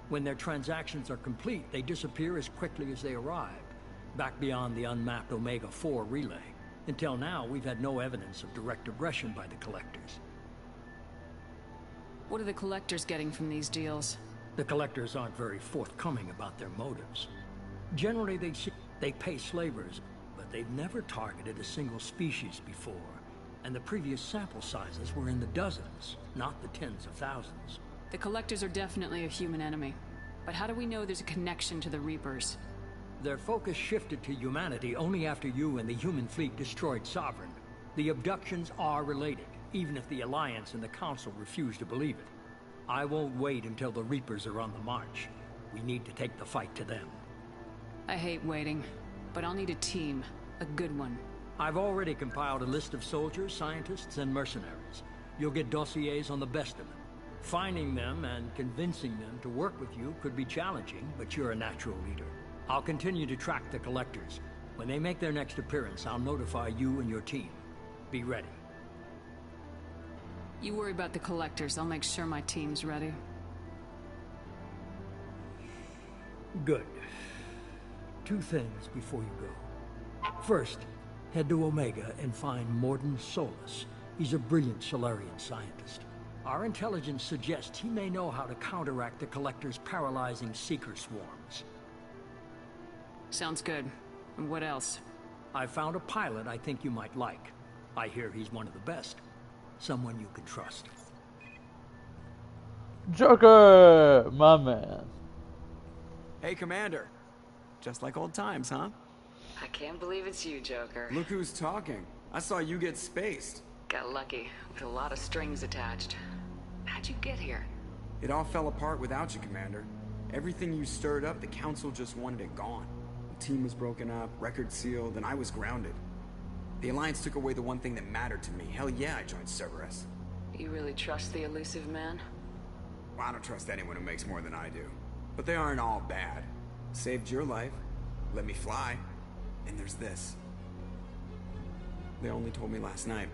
[SPEAKER 19] When their transactions are complete, they disappear as quickly as they arrived, back beyond the unmapped Omega-4 relay. Until now, we've had no evidence of direct aggression by the Collectors.
[SPEAKER 5] What are the Collectors getting from these deals?
[SPEAKER 19] The Collectors aren't very forthcoming about their motives. Generally, they pay slavers, but they've never targeted a single species before, and the previous sample sizes were in the dozens, not the tens of thousands.
[SPEAKER 5] The Collectors are definitely a human enemy. But how do we know there's a connection to the Reapers?
[SPEAKER 19] Their focus shifted to humanity only after you and the human fleet destroyed Sovereign. The abductions are related, even if the Alliance and the Council refuse to believe it. I won't wait until the Reapers are on the march. We need to take the fight to them.
[SPEAKER 5] I hate waiting, but I'll need a team. A good one.
[SPEAKER 19] I've already compiled a list of soldiers, scientists, and mercenaries. You'll get dossiers on the best of them. Finding them and convincing them to work with you could be challenging, but you're a natural leader. I'll continue to track the Collectors. When they make their next appearance, I'll notify you and your team. Be ready.
[SPEAKER 5] You worry about the Collectors. I'll make sure my team's ready.
[SPEAKER 19] Good. Two things before you go. First, head to Omega and find Morden Solus. He's a brilliant Solarian scientist. Our intelligence suggests he may know how to counteract the Collectors' paralyzing Seeker swarms.
[SPEAKER 5] Sounds good. And what else?
[SPEAKER 19] I found a pilot I think you might like. I hear he's one of the best. Someone you can trust.
[SPEAKER 1] Joker! My man.
[SPEAKER 9] Hey, Commander. Just like old times, huh?
[SPEAKER 5] I can't believe it's you, Joker.
[SPEAKER 9] Look who's talking. I saw you get spaced.
[SPEAKER 5] Got lucky, with a lot of strings attached. How'd you get here?
[SPEAKER 9] It all fell apart without you, Commander. Everything you stirred up, the Council just wanted it gone. The team was broken up, record sealed, and I was grounded. The Alliance took away the one thing that mattered to me. Hell yeah, I joined Cerberus.
[SPEAKER 5] You really trust the elusive man?
[SPEAKER 9] Well, I don't trust anyone who makes more than I do. But they aren't all bad. Saved your life, let me fly, and there's this. They only told me last night.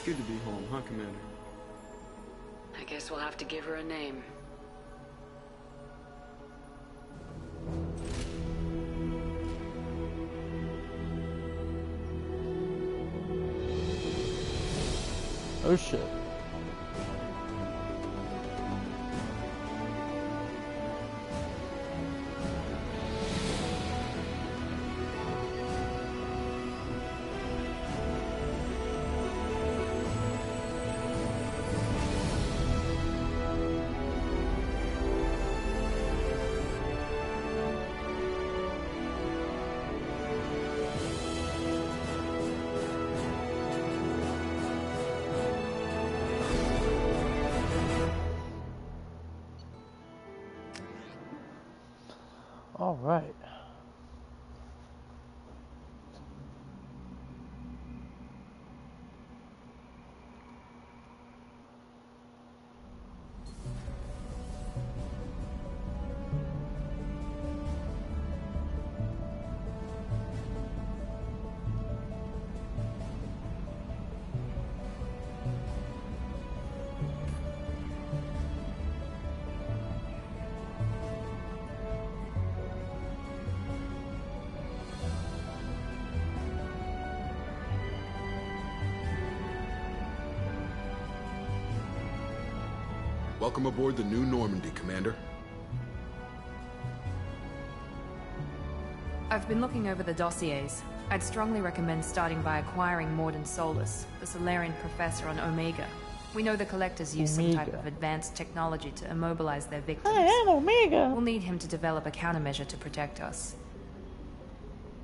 [SPEAKER 9] Good to be home, huh, Commander?
[SPEAKER 5] I guess we'll have to give her a name.
[SPEAKER 1] Oh shit. All right.
[SPEAKER 6] Welcome aboard the new Normandy, Commander.
[SPEAKER 21] I've been looking over the dossiers. I'd strongly recommend starting by acquiring Mordin Solus, the Solarian professor on Omega. We know the Collectors use some type of advanced technology to immobilize their victims.
[SPEAKER 1] I am Omega!
[SPEAKER 21] We'll need him to develop a countermeasure to protect us.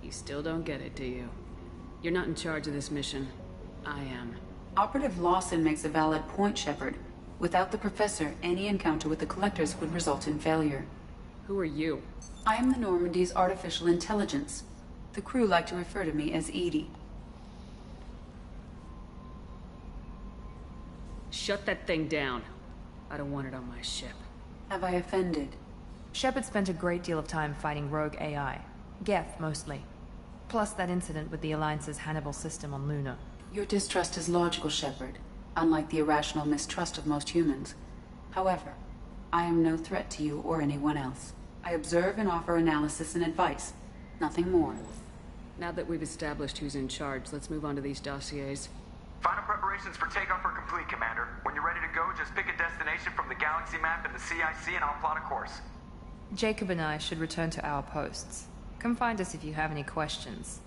[SPEAKER 5] You still don't get it, do you? You're not in charge of this mission. I am.
[SPEAKER 13] Operative Lawson makes a valid point, Shepard. Without the Professor, any encounter with the Collectors would result in failure.
[SPEAKER 5] Who are you?
[SPEAKER 13] I am the Normandy's artificial intelligence. The crew like to refer to me as Edie.
[SPEAKER 5] Shut that thing down. I don't want it on my ship.
[SPEAKER 13] Have I offended?
[SPEAKER 21] Shepard spent a great deal of time fighting rogue AI. Geth, mostly. Plus that incident with the Alliance's Hannibal system on Luna.
[SPEAKER 13] Your distrust is logical, Shepard. Unlike the irrational mistrust of most humans. However, I am no threat to you or anyone else. I observe and offer analysis and advice. Nothing more.
[SPEAKER 5] Now that we've established who's in charge, let's move on to these dossiers.
[SPEAKER 2] Final preparations for takeoff are complete, Commander. When you're ready to go, just pick a destination from the galaxy map and the CIC and I'll plot a course.
[SPEAKER 21] Jacob and I should return to our posts. Come find us if you have any questions.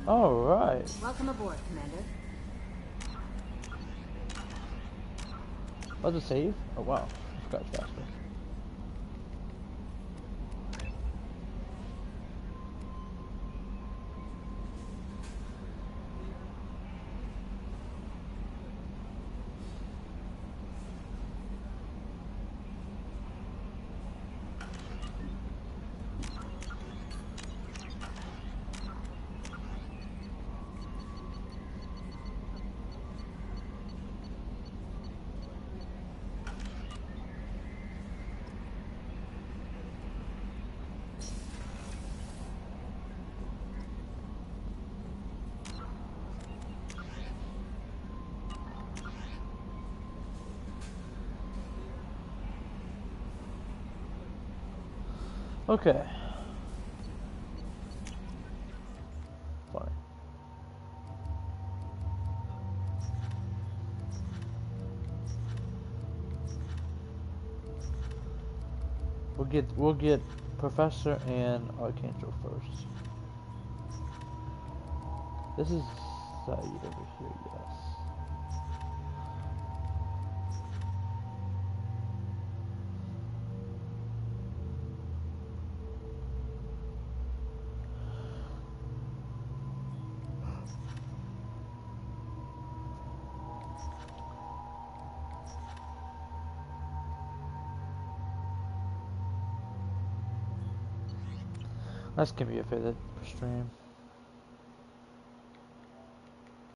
[SPEAKER 1] All right.
[SPEAKER 3] Welcome aboard, Commander.
[SPEAKER 1] Was it save? Oh wow, I forgot faster. Okay. Fine. We'll get Professor and Archangel first. This is Saeed over here, yes. That's gonna be a favorite stream.